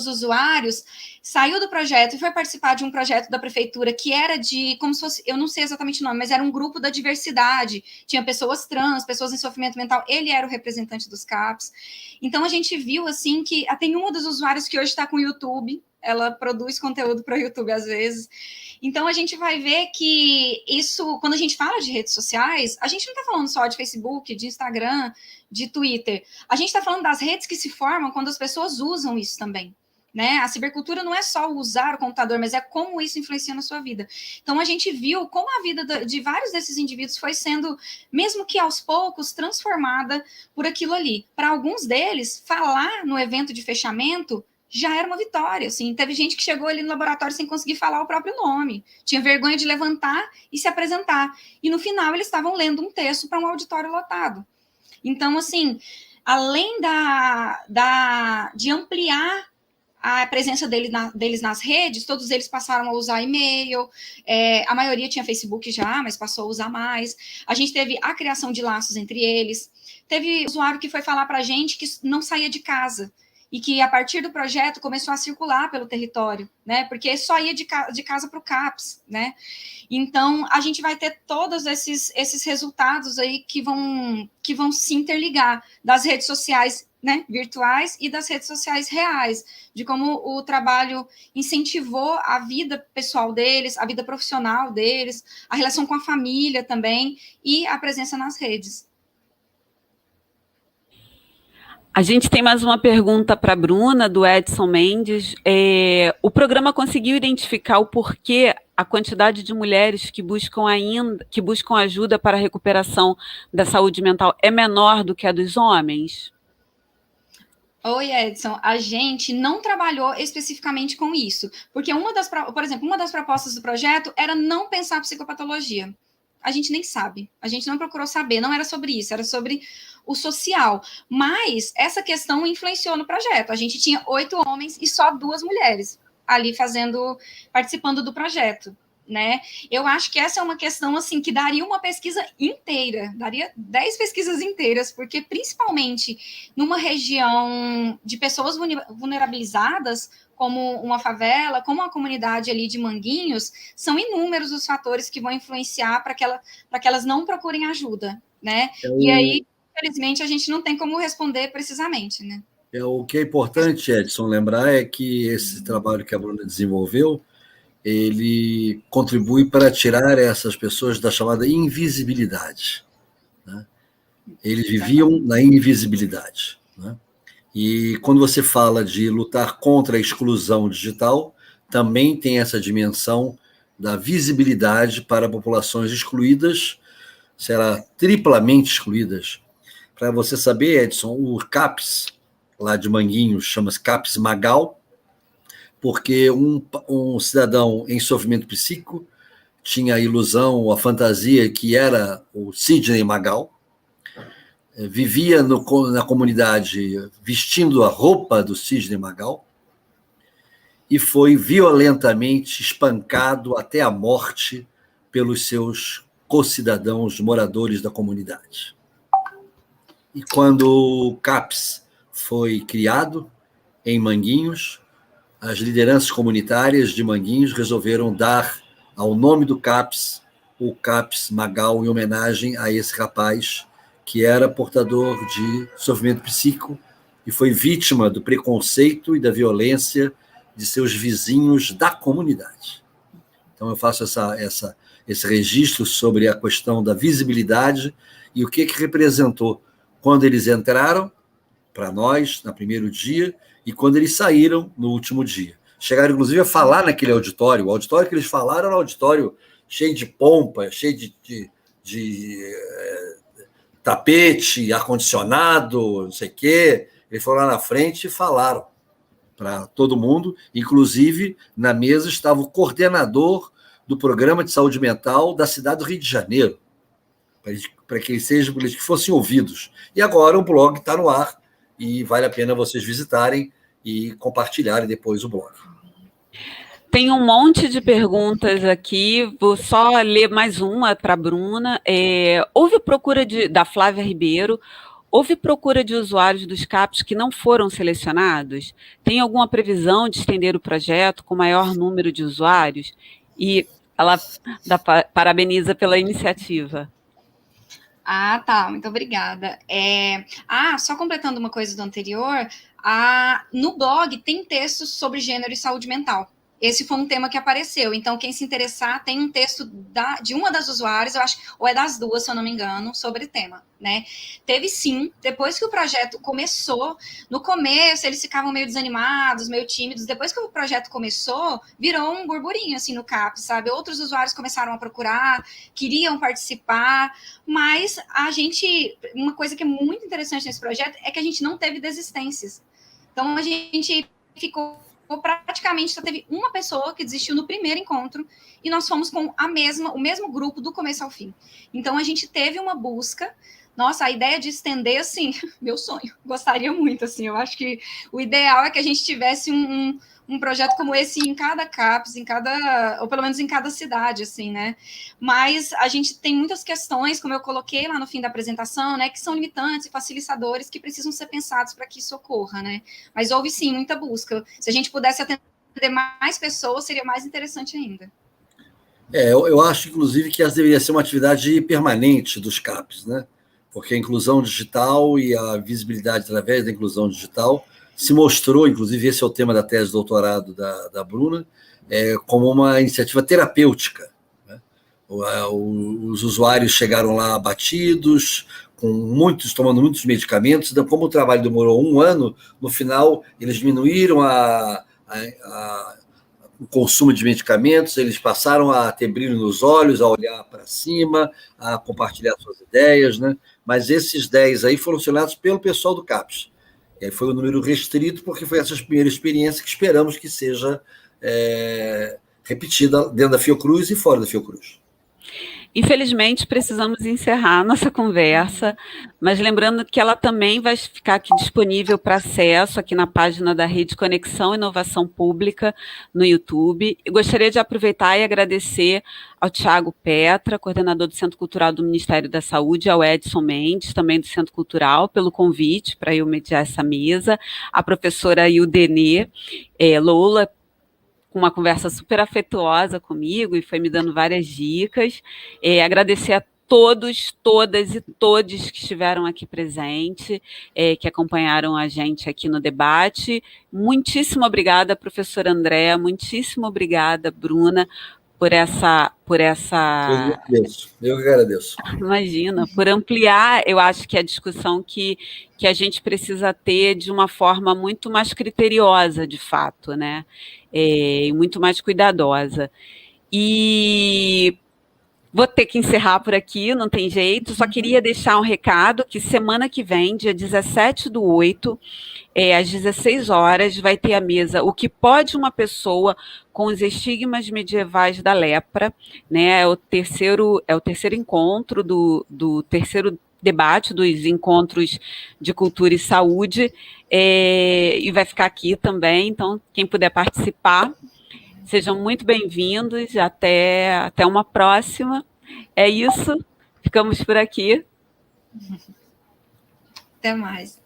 usuários saiu do projeto e foi participar de um projeto da prefeitura que era como se fosse, eu não sei exatamente o nome, mas era um grupo da diversidade. Tinha pessoas trans, pessoas em sofrimento mental. Ele era o representante dos CAPs. Então, a gente viu, assim, que tem uma dos usuários que hoje está com o YouTube. Ela produz conteúdo para o YouTube, às vezes. Então, a gente vai ver que isso, quando a gente fala de redes sociais, a gente não está falando só de Facebook, de Instagram, de Twitter. A gente está falando das redes que se formam quando as pessoas usam isso também, né? A cibercultura não é só usar o computador, mas é como isso influencia na sua vida. Então, a gente viu como a vida de vários desses indivíduos foi sendo, mesmo que aos poucos, transformada por aquilo ali. Para alguns deles, falar no evento de fechamento já era uma vitória, assim. Teve gente que chegou ali no laboratório sem conseguir falar o próprio nome, tinha vergonha de levantar e se apresentar. E no final eles estavam lendo um texto para um auditório lotado. Então, assim, além de ampliar a presença deles nas redes, todos eles passaram a usar e-mail, a maioria tinha Facebook já, mas passou a usar mais. A gente teve a criação de laços entre eles. Teve usuário que foi falar para a gente que não saía de casa, e que, a partir do projeto, começou a circular pelo território, né? Porque só ia de casa para o CAPS, né? Então, a gente vai ter todos esses resultados aí que vão se interligar das redes sociais, né, virtuais e das redes sociais reais, de como o trabalho incentivou a vida pessoal deles, a vida profissional deles, a relação com a família também e a presença nas redes. A gente tem mais uma pergunta para a Bruna, do Edson Mendes. O programa conseguiu identificar o porquê a quantidade de mulheres que buscam ajuda para a recuperação da saúde mental é menor do que a dos homens? Oi, Edson. A gente não trabalhou especificamente com isso, porque por exemplo, uma das propostas do projeto era não pensar psicopatologia. a gente nem sabe. A gente não procurou saber, não era sobre isso, era sobre o social. Mas essa questão influenciou no projeto. A gente tinha 8 homens e só 2 mulheres ali participando do projeto, né? Eu acho que essa é uma questão, assim, que daria uma pesquisa inteira, daria 10 pesquisas inteiras, porque principalmente numa região de pessoas vulnerabilizadas, como uma favela, como uma comunidade ali de Manguinhos, são inúmeros os fatores que vão influenciar para que elas não procurem ajuda, né? E aí, infelizmente, a gente não tem como responder precisamente, né? O que é importante, Edson, lembrar é que esse trabalho que a Bruna desenvolveu, ele contribui para tirar essas pessoas da chamada invisibilidade, né? Eles viviam na invisibilidade, né? E quando você fala de lutar contra a exclusão digital, também tem essa dimensão da visibilidade para populações excluídas, será triplamente excluídas. Para você saber, Edson, o CAPS, lá de Manguinhos, chama-se CAPS Magal, porque um cidadão em sofrimento psíquico tinha a ilusão, a fantasia que era o Sidney Magal, vivia na comunidade vestindo a roupa do Sidney Magal e foi violentamente espancado até a morte pelos seus co-cidadãos moradores da comunidade. E quando o CAPS foi criado em Manguinhos, as lideranças comunitárias de Manguinhos resolveram dar ao nome do CAPS o CAPS Magal, em homenagem a esse rapaz que era portador de sofrimento psíquico e foi vítima do preconceito e da violência de seus vizinhos da comunidade. Então eu faço esse registro sobre a questão da visibilidade e o que representou quando eles entraram para nós no primeiro dia e quando eles saíram no último dia. Chegaram, inclusive, a falar naquele auditório. O auditório que eles falaram era um auditório cheio de pompa, cheio de tapete, ar-condicionado, não sei o quê. Eles foram lá na frente e falaram para todo mundo. Inclusive, na mesa estava o coordenador do Programa de Saúde Mental da cidade do Rio de Janeiro, para que eles fossem ouvidos. E agora o blog está no ar e vale a pena vocês visitarem e compartilharem depois o blog. Tem um monte de perguntas aqui, vou só ler mais uma para a Bruna. Houve procura da Flávia Ribeiro, houve procura de usuários dos CAPs que não foram selecionados? Tem alguma previsão de estender o projeto com maior número de usuários? E ela parabeniza pela iniciativa. Ah, tá, muito obrigada. Só completando uma coisa do anterior, no blog tem textos sobre gênero e saúde mental. Esse foi um tema que apareceu. Então, quem se interessar, tem um texto de uma das usuárias, eu acho, ou é das duas, se eu não me engano, sobre o tema, né? Teve sim, depois que o projeto começou, no começo eles ficavam meio desanimados, meio tímidos, depois que o projeto começou, virou um burburinho, assim, no CAP, sabe? Outros usuários começaram a procurar, queriam participar, mas uma coisa que é muito interessante nesse projeto é que a gente não teve desistências. Então, a gente praticamente só teve uma pessoa que desistiu no primeiro encontro e nós fomos com o mesmo grupo do começo ao fim. Então, a gente teve uma busca. Nossa, a ideia de estender, assim, meu sonho, gostaria muito, assim, eu acho que o ideal é que a gente tivesse um projeto como esse em cada CAPS, ou pelo menos em cada cidade, assim, né? Mas a gente tem muitas questões, como eu coloquei lá no fim da apresentação, né, que são limitantes e facilitadores que precisam ser pensados para que isso ocorra, né? Mas houve, sim, muita busca. Se a gente pudesse atender mais pessoas, seria mais interessante ainda. Eu acho, inclusive, que essa deveria ser uma atividade permanente dos CAPs, né? Porque a inclusão digital e a visibilidade através da inclusão digital se mostrou, inclusive esse é o tema da tese de doutorado da Bruna, como uma iniciativa terapêutica, né? Os usuários chegaram lá abatidos, tomando muitos medicamentos, então, como o trabalho demorou 1 ano, no final eles diminuíram o consumo de medicamentos, eles passaram a ter brilho nos olhos, a olhar para cima, a compartilhar suas ideias, né? Mas esses 10 aí foram selecionados pelo pessoal do CAPS. E aí foi um número restrito, porque foi essa primeira experiência que esperamos que seja repetida dentro da Fiocruz e fora da Fiocruz. Infelizmente, precisamos encerrar nossa conversa, mas lembrando que ela também vai ficar aqui disponível para acesso aqui na página da Rede Conexão Inovação Pública no YouTube. Eu gostaria de aproveitar e agradecer ao Tiago Petra, coordenador do Centro Cultural do Ministério da Saúde, ao Edson Mendes, também do Centro Cultural, pelo convite para eu mediar essa mesa, a professora Ildenê Lola, com uma conversa super afetuosa comigo e foi me dando várias dicas. Agradecer a todos, todas e todes que estiveram aqui presentes, que acompanharam a gente aqui no debate. Muitíssimo obrigada, professora Andréa, muitíssimo obrigada, Bruna, por essa... Eu que agradeço. Imagina, por ampliar, eu acho que a discussão que a gente precisa ter de uma forma muito mais criteriosa, de fato, né? E muito mais cuidadosa. E vou ter que encerrar por aqui, não tem jeito, só queria deixar um recado que semana que vem, dia 17/8, às 16 horas, vai ter a mesa O que pode uma pessoa com os estigmas medievais da lepra, né? É o terceiro encontro do terceiro debate dos encontros de cultura e saúde, e vai ficar aqui também, então quem puder participar, sejam muito bem-vindos, até uma próxima. É isso, ficamos por aqui. Até mais.